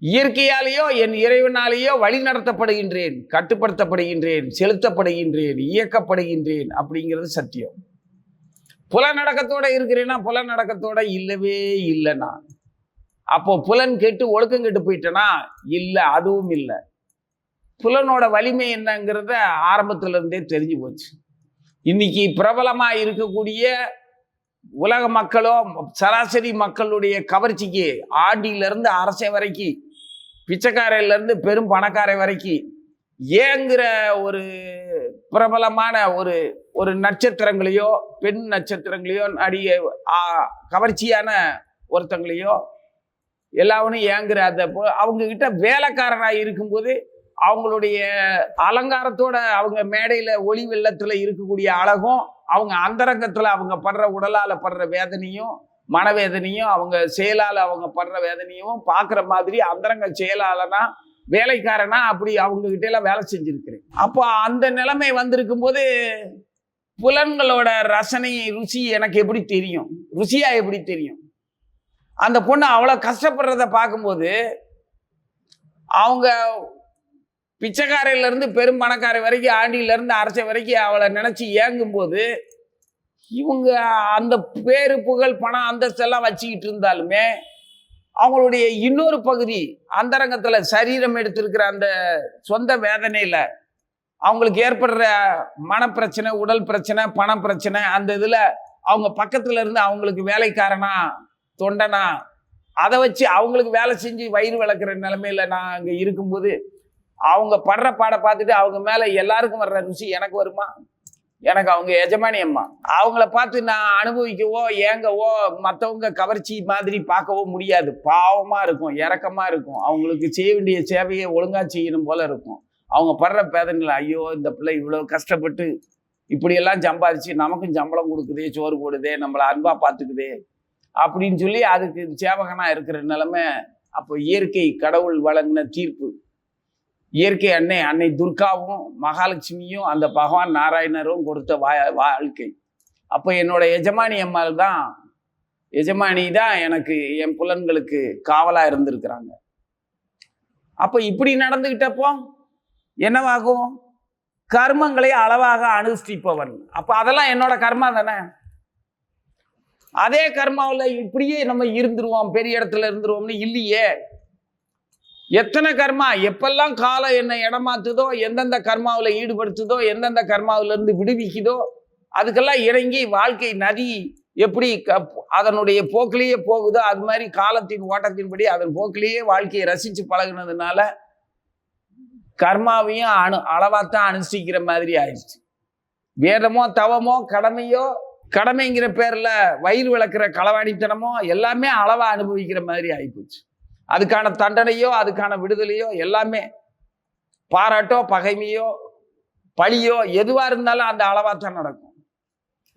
இயற்கையாலேயோ என் இறைவனாலேயோ வழி நடத்தப்படுகின்றேன், கட்டுப்படுத்தப்படுகின்றேன், செலுத்தப்படுகின்றேன், இயக்கப்படுகின்றேன் அப்படிங்கிறது சத்தியம். புலநடக்கத்தோட இருக்கிறேன்னா புலநடக்கத்தோட இல்லவே இல்லைன்னா அப்போ புலன் கெட்டு ஒழுக்கம் கெட்டு போயிட்டேனா? இல்லை, அதுவும் இல்லை. புலனோட வலிமை என்னங்கிறத ஆரம்பத்துல இருந்தே தெரிஞ்சு போச்சு. இன்னைக்கு பிரபலமா இருக்கக்கூடிய உலக மக்களோ சராசரி மக்களுடைய கவர்ச்சிக்கு ஆண்டியிலிருந்து அரசை வரைக்கும், பிச்சைக்காரையில இருந்து பெரும் பணக்காரை வரைக்கும் ஏங்குற ஒரு பிரபலமான ஒரு நட்சத்திரங்களையோ பெண் நட்சத்திரங்களையோ கவர்ச்சியான ஒருத்தங்களையோ எல்லாவனும் ஏங்குற அந்த அவங்க கிட்ட வேலைக்காரனாக இருக்கும்போது அவங்களுடைய அலங்காரத்தோட அவங்க மேடையில ஒளி வெள்ளத்துல இருக்கக்கூடிய அழகும், அவங்க அந்தரங்கத்துல அவங்க படுற உடலால படுற வேதனையும் மனவேதனையும் அவங்க செயலால அவங்க படுற வேதனையும் பார்க்குற மாதிரி அந்தரங்க செயலாளனா வேலைக்காரனா அப்படி அவங்க கிட்ட எல்லாம் வேலை செஞ்சிருக்கிறேன். அப்போ அந்த நிலைமை வந்திருக்கும் போது புலன்களோட ரசனை ருசி எனக்கு எப்படி தெரியும்? ருசியா எப்படி தெரியும்? அந்த பொண்ணு அவ்வளோ கஷ்டப்படுறத பார்க்கும்போது அவங்க பிச்சைக்காரையில இருந்து பெரும் பணக்காரை வரைக்கும் ஆண்டியில இருந்து அரசை வரைக்கும் அவளை நினைச்சு ஏங்கும்போது இவங்க அந்த பேரு புகழ் பணம் அந்தஸ்தெல்லாம் வச்சுக்கிட்டு இருந்தாலுமே அவங்களுடைய இன்னொரு பகுதி அந்தரங்கத்துல சரீரம் எடுத்திருக்கிற அந்த சொந்த வேதனையில அவங்களுக்கு ஏற்படுற மனப்பிரச்சனை, உடல் பிரச்சனை, பண பிரச்சனை, அந்த இதுல அவங்க பக்கத்துல இருந்து அவங்களுக்கு வேலைக்காரனா தொண்டனா அதை வச்சு அவங்களுக்கு வேலை செஞ்சு வயிறு வளர்க்குற நிலைமையில நான் அங்க இருக்கும்போது அவங்க படுற பாடை பார்த்துட்டு அவங்க மேல எல்லாருக்கும் வர்ற ருசி எனக்கு வருமா? எனக்கு அவங்க எஜமானி அம்மா. அவங்கள பார்த்து நான் அனுபவிக்கவோ ஏங்கவோ மற்றவங்க கவர்ச்சி மாதிரி பார்க்கவோ முடியாது. பாவமா இருக்கும், இரக்கமா இருக்கும். அவங்களுக்கு செய்ய வேண்டிய சேவையை ஒழுங்கா செய்யணும் போல இருக்கும். அவங்க படுற பேதனையில் ஐயோ இந்த பிள்ளை இவ்வளோ கஷ்டப்பட்டு இப்படியெல்லாம் சம்பாதிச்சு நமக்கும் சம்பளம் கொடுக்குதே, சோறு போடுதே, நம்மளை அன்பா பார்த்துக்குதே அப்படின்னு சொல்லி அதுக்கு சேவகனா இருக்கிற நிலைமை. அப்போ இயற்கை கடவுள் வழங்கின தீர்ப்பு. இயற்கை அன்னை துர்காவும் மகாலட்சுமியும் அந்த பகவான் நாராயணரும் கொடுத்த வாழ்க்கை. அப்போ என்னோட எஜமானி தான் எனக்கு என் புலன்களுக்கு காவலா இருந்திருக்கிறாங்க. அப்போ இப்படி நடந்துகிட்டப்போ என்னவாகும்? கர்மங்களை அளவாக அனுஷ்டிப்பவன். அப்போ அதெல்லாம் என்னோட கர்மா தானே. அதே கர்மாவில் இப்படியே நம்ம இருந்துருவோம், பெரிய இடத்துல இருந்துருவோம்னு இல்லையே. எத்தனை கர்மா எப்பெல்லாம் காலம் என்னை இடமாத்துதோ, எந்தெந்த கர்மாவில் ஈடுபடுத்துதோ, எந்தெந்த கர்மாவில இருந்து விடுவிக்குதோ அதுக்கெல்லாம் இறங்கி வாழ்க்கை நதி எப்படி அதனுடைய போக்கிலேயே போகுதோ அது மாதிரி காலத்தின் ஓட்டத்தின்படி அதன் போக்கிலேயே வாழ்க்கையை ரசிச்சு பழகுனதுனால கர்மாவையும் அளவாத்தான் அனுஷ்டிக்கிற மாதிரி ஆயிடுச்சு. வேதமோ தவமோ கடமைங்கிற பேர்ல வயிறு விளக்குற களவாணித்தனமோ எல்லாமே அளவா அனுபவிக்கிற மாதிரி ஆயிப்போச்சு. அதுக்கான தண்டனையோ அதுக்கான விடுதலையோ எல்லாமே பாராட்டோ பகைமையோ பழியோ எதுவா இருந்தாலும் அந்த அளவாத்தான் நடக்கும்.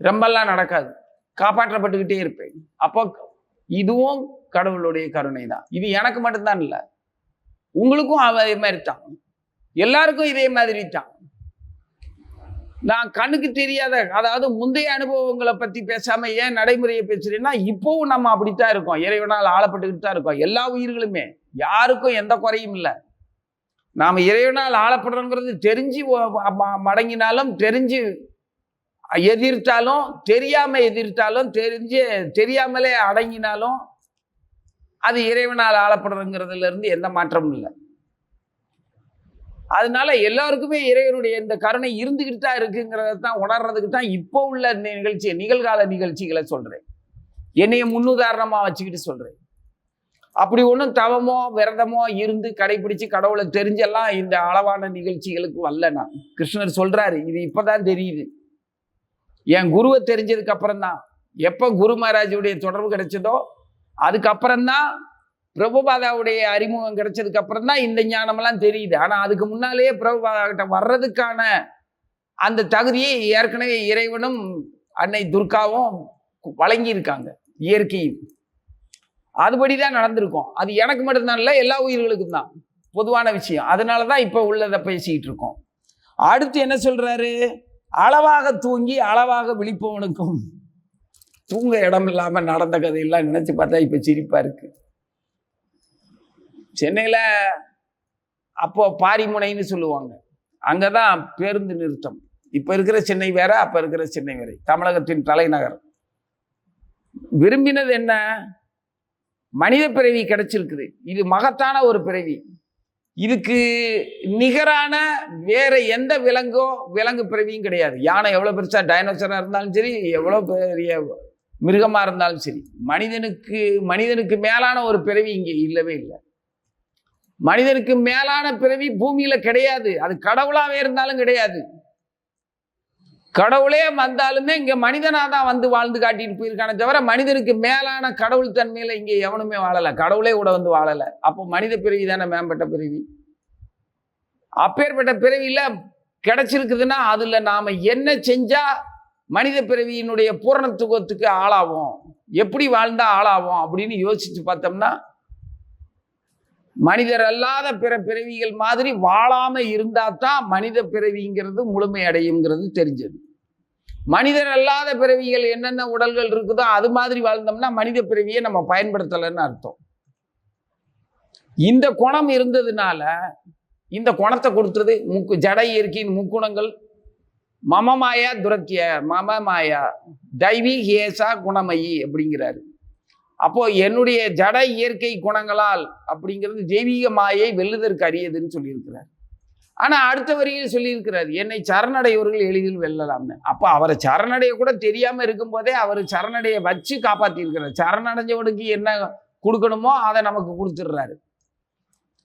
ரொம்பலாம் நடக்காது. காப்பாற்றப்பட்டுக்கிட்டே இருப்பேன். அப்போ இதுவும் கடவுளுடைய கருணை தான். இது எனக்கு மட்டும்தான் இல்லை, உங்களுக்கும் அதே மாதிரி தான், எல்லாருக்கும் இதே மாதிரி தான். நான் கண்ணுக்கு தெரியாத, அதாவது முந்தைய அனுபவங்களை பத்தி பேசாம ஏன் நடைமுறையை பேசுறேன்னா இப்பவும் நம்ம அப்படித்தான் இருக்கோம். இறைவனால் ஆளப்பட்டுக்கிட்டு தான் இருக்கோம். எல்லா உயிர்களுமே, யாருக்கும் எந்த குறையும் இல்லை. நாம இறைவனால் ஆளப்படுறோங்கிறது தெரிஞ்சு மடங்கினாலும் தெரிஞ்சு எதிர்த்தாலும் எதிர்த்தாலும் தெரியாமலே அடங்கினாலும் அது இறைவனால் ஆளப்படுறதுங்கிறதுல இருந்து எந்த மாற்றமும் இல்லை. அதனால எல்லாருக்குமே இறைவனுடைய இந்த கருணை இருந்துகிட்டு தான் இருக்குங்கிறத தான் உணர்றதுக்கு தான் இப்போ உள்ள இந்த நிகழ்கால நிகழ்ச்சிகளை சொல்றேன். என்னைய முன்னுதாரணமா வச்சுக்கிட்டு சொல்றேன். அப்படி ஒன்றும் தவமோ விரதமோ இருந்து கடைபிடிச்சு கடவுளை தெரிஞ்செல்லாம் இந்த அளவான நிகழ்ச்சிகளுக்கு வரல. நான் கிருஷ்ணர் சொல்றாரு, இது இப்பதான் தெரியுது. என் குருவை தெரிஞ்சதுக்கு அப்புறம் தான், எப்போ குரு மகாராஜுடைய தொடர்பு கிடைச்சதோ அதுக்கப்புறம்தான், பிரபுபாதாவுடைய அறிமுகம் கிடைச்சதுக்கு அப்புறம் தான் இந்த ஞானமெல்லாம் தெரியுது. ஆனா அதுக்கு முன்னாலேயே பிரபுபாதா கிட்ட வர்றதுக்கான அந்த தகுதியை ஏற்கனவே இறைவனும் அன்னை துர்காவும் வழங்கியிருக்காங்க, இயற்கையும். அதுபடிதான் நடந்திருக்கும். அது எனக்கு மட்டும்தான் இல்லை, எல்லா உயிர்களுக்கும் தான் பொதுவான விஷயம். அதனாலதான் இப்ப உள்ளதை பேசிக்கிட்டு இருக்கோம். அடுத்து என்ன சொல்றாரு? அளவாக தூங்கி அளவாக விழிப்பவனுக்கும். தூங்க இடம் இல்லாம நடந்த கதையெல்லாம் நினைச்சு பார்த்தா இப்ப சிரிப்பா இருக்கு. சென்னையில அப்போ பாரிமுனைன்னு சொல்லுவாங்க, அங்கதான் பேருந்து நிறுத்தம். இப்ப இருக்கிற சென்னை வேற, அப்ப இருக்கிற சென்னை வேற, தமிழகத்தின் தலைநகர். விரும்பினது என்ன? மனித பிறவி கிடைச்சிருக்குது. இது மகத்தான ஒரு பிறவி. இதுக்கு நிகரான வேற எந்த விலங்கு பிறவியும் கிடையாது. யானை எவ்வளவு பெருசா டைனோசரா இருந்தாலும் சரி, எவ்வளவு பெரிய மிருகமா இருந்தாலும் சரி, மனிதனுக்கு மேலான ஒரு பிறவி இங்கே இல்லவே இல்லை. மனிதனுக்கு மேலான பிறவி பூமியில கிடையாது. அது கடவுளாவே இருந்தாலும் கிடையாது. கடவுளே வந்தாலுமே இங்க மனிதனா தான் வந்து வாழ்ந்து காட்டிட்டு போயிருக்கானே தவிர, மனிதனுக்கு மேலான கடவுள் தன்மையில இங்க எவனுமே வாழல. கடவுளே கூட வந்து வாழல. அப்போ மனித பிறவி தானே மேம்பட்ட பிறவி. அப்பேற்பட்ட பிறவியில கிடைச்சிருக்குதுன்னா அதுல நாம என்ன செஞ்சா மனித பிறவியினுடைய பூரணத்துவத்துக்கு ஆளாவோம், எப்படி வாழ்ந்தா ஆளாவோம் அப்படின்னு யோசிச்சு பார்த்தோம்னா, மனிதர் அல்லாத பிற பிறவிகள் மாதிரி வாழாம இருந்தா தான் மனித பிறவிங்கிறது முழுமை அடையுங்கிறது தெரிஞ்சது. மனிதர் அல்லாத பிறவிகள் என்னென்ன உடல்கள் இருக்குதோ அது மாதிரி வாழ்ந்தோம்னா மனித பிறவியை நம்ம பயன்படுத்தலைன்னு அர்த்தம். இந்த குணம் இருந்ததுனால இந்த குணத்தை கொடுத்தது ஜடை இயற்கையின் முக்குணங்கள். மமமாயா துரத்திய மமமாயா தைவி ஹேசா குணமயி அப்படிங்கிறாரு. அப்போ என்னுடைய ஜட இயற்கை குணங்களால் அப்படிங்கிறது தெய்வீக மாயை வெல்லுதற்கு அரியதுன்னு சொல்லியிருக்கிறார். ஆனா அடுத்த வரியில் சொல்லியிருக்கிறார், என்னை சரணடையவர்கள் எளிதில் வெல்லலாம்னு. அப்போ அவரை சரணடைய கூட தெரியாம இருக்கும் போதே அவர் சரணடைய வச்சு காப்பாத்தி இருக்கிறார். சரணடைஞ்சவனுக்கு என்ன கொடுக்கணுமோ அதை நமக்கு கொடுத்துடுறாரு.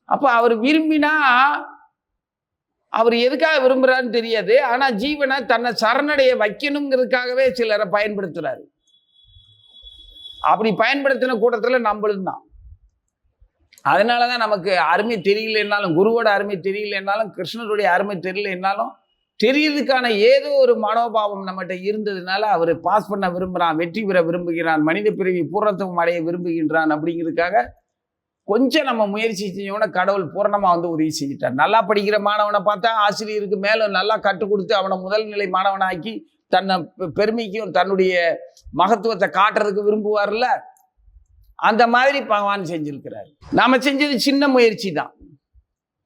அப்போ அவர் விரும்பினா, அவர் எதுக்காக விரும்புறாருன்னு தெரியாது, ஆனா ஜீவனை தன்னை சரணடைய வைக்கணுங்கிறதுக்காகவே சிலரை பயன்படுத்துறாரு. அப்படி பயன்படுத்தின கூட்டத்தில் நம்மளும் தான். அதனாலதான் நமக்கு அருமை தெரியலன்னாலும், குருவோட அருமை தெரியலன்னாலும், கிருஷ்ணருடைய அருமை தெரியலன்னாலும், தெரியறதுக்கான ஏதோ ஒரு மனோபாவம் நம்மகிட்ட இருந்ததுனால அவர் பாஸ் பண்ண விரும்புகிறான், வெற்றி பெற விரும்புகிறான், மனித பிறவி பூரணத்துவம் அடைய விரும்புகின்றான். அப்படிங்கிறதுக்காக கொஞ்சம் நம்ம முயற்சி செஞ்சோம்னா கடவுள் பூரணமாக வந்து உதவி செஞ்சிட்டார். நல்லா படிக்கிற மாணவனை பார்த்தா ஆசிரியருக்கு மேலே நல்லா கற்றுக் கொடுத்து அவனை முதல் நிலை மாணவனாக்கி தன்னை பெருமைக்கும் தன்னுடைய மகத்துவத்தை காட்டுறதுக்கு விரும்புவார்ல, அந்த மாதிரி பகவான் செஞ்சிருக்கிறார். நாம செஞ்சது சின்ன முயற்சி தான்.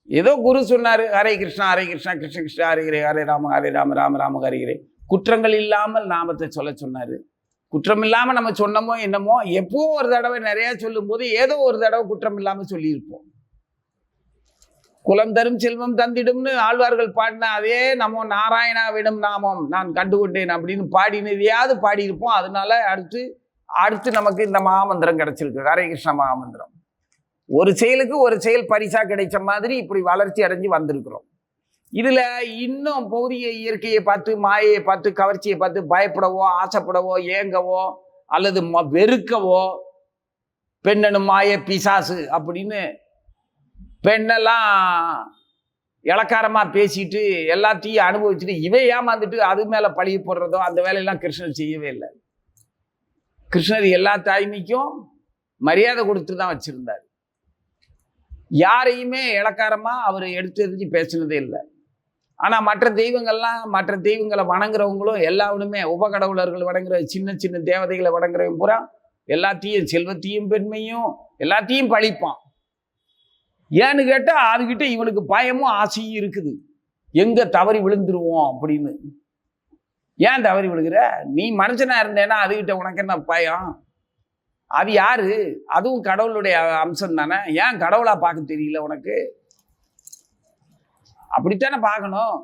ஏதோ குரு சொன்னாரு, ஹரே கிருஷ்ணா கிருஷ்ண கிருஷ்ண ஹரே ஹரே, ஹரே ராம ராம ராம ஹரே ஹரே. குற்றங்கள் இல்லாமல் நாமத்தை சொல்ல சொன்னாரு. குற்றம் இல்லாம நம்ம சொன்னமோ என்னமோ, எப்போ ஒரு தடவை நிறைய சொல்லும் போது ஏதோ ஒரு தடவை குற்றம் இல்லாம சொல்லியிருப்போம். குலம் தரும் செல்வம் தந்திடும்னு ஆழ்வார்கள் பாடின அதே நம்ம நாராயணாவிடம் நாமம் நான் கண்டுகொண்டேன் அப்படின்னு பாடினதையாவது பாடியிருப்போம். அதனால அடுத்து நமக்கு இந்த மகாமந்திரம் கிடைச்சிருக்கு, ஹரே கிருஷ்ண மகாமந்திரம். ஒரு செயலுக்கு ஒரு செயல் பரிசா கிடைச்ச மாதிரி இப்படி வளர்ச்சி அடைஞ்சு வந்திருக்கிறோம். இதுல இன்னும் பௌதிக இயற்கையை பார்த்து, மாயையை பார்த்து, கவர்ச்சியை பார்த்து பயப்படவோ, ஆசைப்படவோ, ஏங்கவோ அல்லது வெறுக்கவோ, பெண்ணனும் மாய பிசாசு அப்படின்னு பெண்ணெல்லாம் இளக்காரமா பேசிட்டு எல்லாத்தையும் அனுபவிச்சுட்டு இவை ஏமாந்துட்டு அது மேல பழி போடுறதோ அந்த வேலையெல்லாம் கிருஷ்ணர் செய்யவே இல்லை. கிருஷ்ணர் எல்லா தாய்மைக்கும் மரியாதை கொடுத்து தான் வச்சிருந்தார். யாரையுமே இளக்காரமா அவர் எடுத்து எரிஞ்சு பேசினதே இல்லை. ஆனா மற்ற தெய்வங்களை வணங்குறவங்களும் எல்லாருமே உபகடவுளர்கள் வணங்குற சின்ன சின்ன தேவதைகளை வணங்குறவங்க பூரா எல்லாத்தையும் செல்வத்தையும் பெண்மையும் எல்லாத்தையும் பழிப்பான். ஏன்னு கேட்டா அதுகிட்ட இவனுக்கு பயமும் ஆசையும் இருக்குது, எங்க தவறி விழுந்துருவோம் அப்படின்னு. ஏன் தவறி விழுகிற? நீ மனுஷனா இருந்தேன்னா அதுகிட்ட உனக்கு என்ன பயம்? அது யாரு? அதுவும் கடவுளுடைய அம்சம் தானே. ஏன் கடவுளா பார்க்க தெரியல உனக்கு? அப்படித்தானே பார்க்கணும்.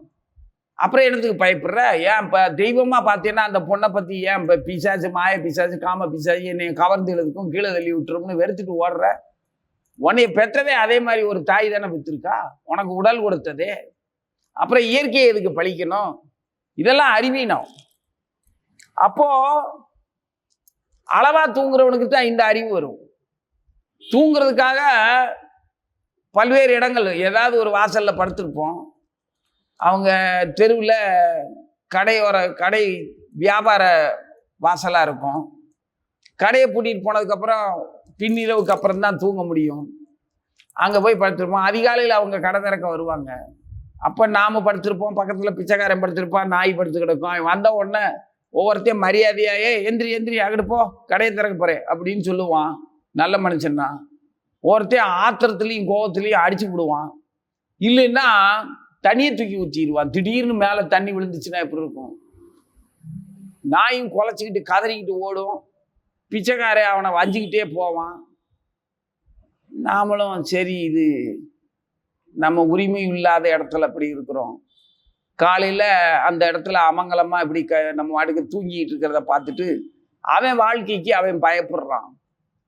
அப்புறம் என்னத்துக்கு பயப்படுற? ஏன் இப்ப தெய்வமா பார்த்தீங்கன்னா அந்த பொண்ணை பத்தி ஏன் இப்ப பிசாசு, மாய பிசாசு, காம பிசாசு என்னை கவர்ந்து எழுதுக்கும் கீழே தள்ளி விட்டுரும்னு வெறுத்துட்டு ஓடுற? உன்னைய பெற்றதே அதே மாதிரி ஒரு தாய் தானே வித்துருக்கா, உனக்கு உடல் கொடுத்ததே. அப்புறம் இயற்கையை எதுக்கு பழிக்கணும்? இதெல்லாம் அறிவீனம். அப்போ அளவா தூங்குறவனுக்கு தான் இந்த அறிவு வரும். தூங்குறதுக்காக பல்வேறு இடங்கள், ஏதாவது ஒரு வாசல்ல படுத்திருப்போம், அவங்க தெருவில் கடை வியாபார வாசலா இருக்கும். கடையை பூட்டிட்டு போனதுக்கப்புறம் பின்னிரவுக்கு அப்புறம் தான் தூங்க முடியும். அங்கே போய் படுத்திருப்போம். அதிகாலையில் அவங்க கடை திறக்க வருவாங்க. அப்போ நாம படுத்திருப்போம், பக்கத்தில் பிச்சைக்காரன் படுத்திருப்பான், நாய் படுத்து கிடக்கும். வந்த உடனே ஒவ்வொருத்தையும் மரியாதையாயே எந்திரி அகிடுப்போ கடையை திறக்க போறேன் அப்படின்னு சொல்லுவான். நல்ல மனுஷன்னா. ஒருத்தையும் ஆத்திரத்துலையும் கோபத்துலையும் அடிச்சு விடுவான். இல்லைன்னா தண்ணியை தூக்கி ஊற்றிடுவான். திடீர்னு மேலே தண்ணி விழுந்துச்சுன்னா எப்படி இருக்கும்? நாயும் குலைச்சிக்கிட்டு கதறிக்கிட்டு ஓடும். பிச்சைக்காரே அவனை வஞ்சிக்கிட்டே போவான். நாமளும் சரி இது நம்ம உரிமை இல்லாத இடத்துல அப்படி இருக்கிறோம். காலையில் அந்த இடத்துல அமங்கலமாக இப்படி நம்ம வாட்டுக்கு தூங்கிட்டு இருக்கிறத பார்த்துட்டு அவன் வாழ்க்கைக்கு அவன் பயப்படுறான்.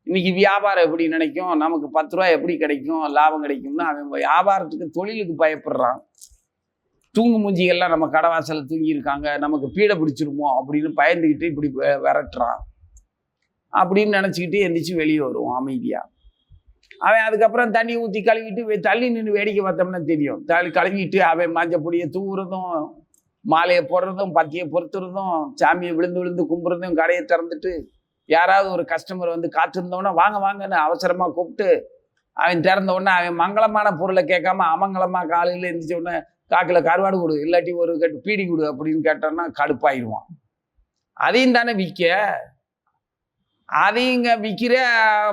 இன்னைக்கு வியாபாரம் எப்படி நினைக்கும், நமக்கு 10 ரூபா எப்படி கிடைக்கும், லாபம் கிடைக்கும்னு அவன் வியாபாரத்துக்கு தொழிலுக்கு பயப்படுறான். தூங்கு மூஞ்சிகள்லாம் நம்ம கடை வாசலில் தூங்கியிருக்காங்க, நமக்கு பீடை பிடிச்சிருமோ அப்படின்னு பயந்துக்கிட்டு இப்படி விரட்டுறான். அப்படின்னு நினச்சிக்கிட்டு எந்திரிச்சு வெளியே வருவோம் அமைதியாக. அவன் அதுக்கப்புறம் தண்ணி ஊற்றி கழுவிட்டு தள்ளி நின்று வேடிக்கை பார்த்தோம்னா தெரியும். கழுவிட்டு அவன் மஞ்சப்பொடியை தூவுறதும், மாலையை போடுறதும், பத்தியை பொறுத்துறதும், சாமியை விழுந்து கும்புறதும், கடையை திறந்துட்டு யாராவது ஒரு கஸ்டமர் வந்து காத்திருந்தோன்னா வாங்கன்னு அவசரமாக கூப்பிட்டு அவன் திறந்த உடனே அவன் மங்களமான பொருளை கேட்காம அமங்கலமாக காலையில் எழுந்திரிச்ச உடனே காக்கில் கருவாடு கொடு, இல்லாட்டி ஒரு கட்டு பீடி கொடு அப்படின்னு கேட்டான்னா கடுப்பாயிடுவான். அதையும் தானே விற்க, அதையும் இங்கே விற்கிற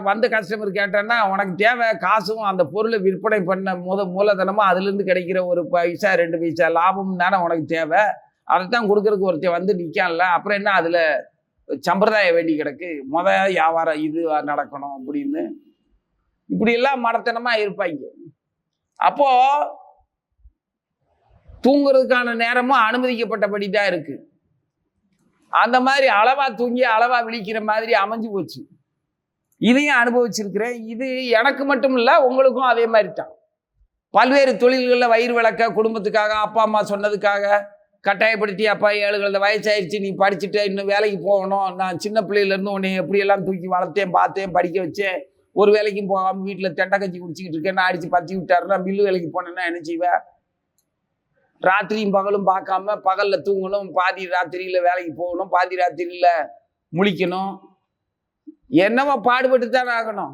வந்த கஸ்டமர் கேட்டான்னா உனக்கு தேவை காசும் அந்த பொருளை விற்பனை பண்ண மூலதனமும் அதுலேருந்து கிடைக்கிற ஒரு பைசா 2 பைசா லாபம் தானே உனக்கு தேவை. அதைத்தான் கொடுக்கறதுக்கு ஒருத்தர் வந்து நிற்கான்ல, அப்புறம் என்ன அதில் சம்பிரதாயம் வேண்டி கிடக்கு? வியாபாரம் இது நடக்கணும் அப்படின்னு இப்படியெல்லாம் மடத்தனமாக இருப்பாங்க. அப்போ தூங்குறதுக்கான நேரமும் அனுமதிக்கப்பட்டபடி தான் இருக்கு. அந்த மாதிரி அளவா தூங்கி அளவா விழிக்கிற மாதிரி அமைஞ்சு போச்சு. இதையும் அனுபவிச்சிருக்கிறேன். இது எனக்கு மட்டும் இல்லை, உங்களுக்கும் அதே மாதிரி தான். பல்வேறு தொழில்களில் வயிறு விளக்க, குடும்பத்துக்காக, அப்பா அம்மா சொன்னதுக்காக கட்டாயப்படுத்தி, அப்பா 7 வயசாயிருச்சு, நீ படிச்சுட்டு இன்னும் வேலைக்கு போகணும், நான் சின்ன பிள்ளையிலேருந்து உன்னை எப்படியெல்லாம் தூக்கி வளர்த்தேன், பார்த்தேன், படிக்க வச்சேன், ஒரு வேலைக்கும் போகாமல் வீட்டில் தெண்டக்கஞ்சி குடிச்சிக்கிட்டு இருக்கேன், நான் அடித்து பற்றி விட்டாருன்னா மில்லு வேலைக்கு போனேன்னா என்ன செய்வேன்? ராத்திரியும் பகலும் பார்க்காம பகலில் தூங்கணும், பாதி ராத்திரியில் வேலைக்கு போகணும், பாதி ராத்திரியில் முழிக்கணும். என்னவோ பாடுபட்டு தானே ஆகணும்.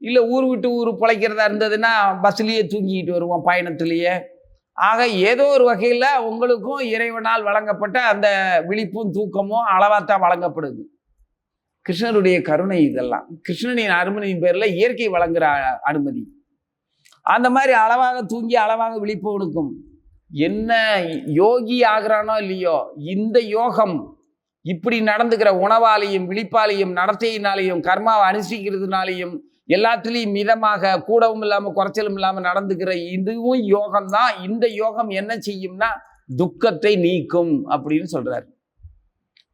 இல்லை ஊர் விட்டு ஊர் பிழைக்கிறதா இருந்ததுன்னா பஸ்லேயே தூங்கிக்கிட்டு வருவோம், பயணத்திலேயே. ஆக ஏதோ ஒரு வகையில் உங்களுக்கும் இறைவனால் வழங்கப்பட்ட அந்த விழிப்பும் தூக்கமும் அளவாத்தான் வழங்கப்படுது. கிருஷ்ணருடைய கருணை இதெல்லாம். கிருஷ்ணனின் அனுமதியின் பேரில் இயற்கை வழங்குற அனுமதி. அந்த மாதிரி அளவாக தூங்கி அளவாக விழிப்பவனுக்கும் என்ன யோகி ஆகிறானோ இல்லையோ, இந்த யோகம் இப்படி நடந்துக்கிற உணவாலையும் விழிப்பாலையும் நடத்தையினாலையும் கர்மாவை அனுஷ்டிக்கிறதுனாலையும் எல்லாத்துலேயும் மிதமாக கூடவும் இல்லாமல் குறைச்சலும் இல்லாமல் நடந்துக்கிற இதுவும் யோகம்தான். இந்த யோகம் என்ன செய்யும்னா துக்கத்தை நீக்கும் அப்படின்னு சொல்றாரு.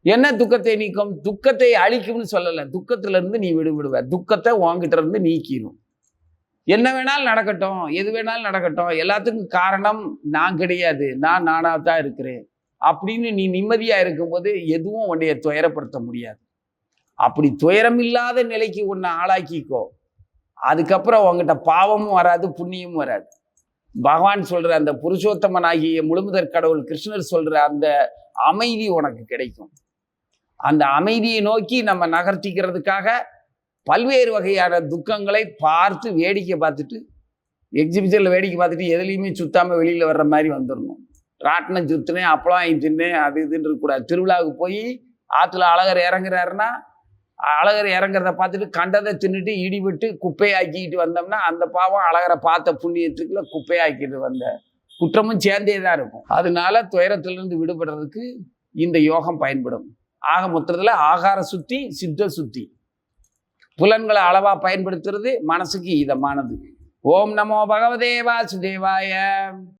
என்ன துக்கத்தை நீக்கும்? துக்கத்தை அழிக்கும்னு சொல்லலை. துக்கத்திலிருந்து நீ விடுவிடுவ, துக்கத்தை உன்கிட்ட இருந்து நீக்கிடும். என்ன வேணாலும் நடக்கட்டும், எது வேணாலும் நடக்கட்டும், எல்லாத்துக்கும் காரணம் நான் கிடையாது, நான் நானாக தான் இருக்கிறேன் அப்படின்னு நீ நிம்மதியாக இருக்கும்போது எதுவும் உன்னைய துயரப்படுத்த முடியாது. அப்படி துயரம் இல்லாத நிலைக்கு உன்னை ஆளாக்கிக்கோ. அதுக்கப்புறம் உங்ககிட்ட பாவமும் வராது, புண்ணியமும் வராது. பகவான் சொல்ற அந்த புருஷோத்தமன் ஆகிய முழுமுதற் கடவுள் கிருஷ்ணர் சொல்ற அந்த அமைதி உனக்கு கிடைக்கும். அந்த அமைதியை நோக்கி நம்ம நகர்த்திக்கிறதுக்காக பல்வேறு வகையான துக்கங்களை பார்த்து வேடிக்கை பார்த்துட்டு, எக்ஸிபிஷனில் வேடிக்கை பார்த்துட்டு எதுலேயுமே சுத்தாமல் வெளியில் வர்ற மாதிரி வந்துடணும். ராட்டினம் சுத்தினேன், அப்பளம் வாங்கி தின்னேன், அது இதுன்னு இருக்கக்கூடாது. திருவிழாவுக்கு போய் ஆற்றுல அழகர் இறங்குறாருன்னா அழகர் இறங்குறத பார்த்துட்டு கண்டதை தின்னுட்டு இடிபட்டு குப்பையாக்கிட்டு வந்தோம்னா அந்த பாவம் அழகரை பார்த்த புண்ணியத்துக்குள்ள குப்பையாக்கிட்டு வந்த குற்றமும் சேர்ந்தே தான் இருக்கும். அதனால துயரத்திலிருந்து விடுபடுறதுக்கு இந்த யோகம் பயன்படும். ஆக மொத்தத்தில் ஆகார சுத்தி, சித்த சுத்தி, புலன்களை அளவா பயன்படுத்துறது மனசுக்கு இதமானது. ஓம் நமோ பகவதே வாசுதேவாய.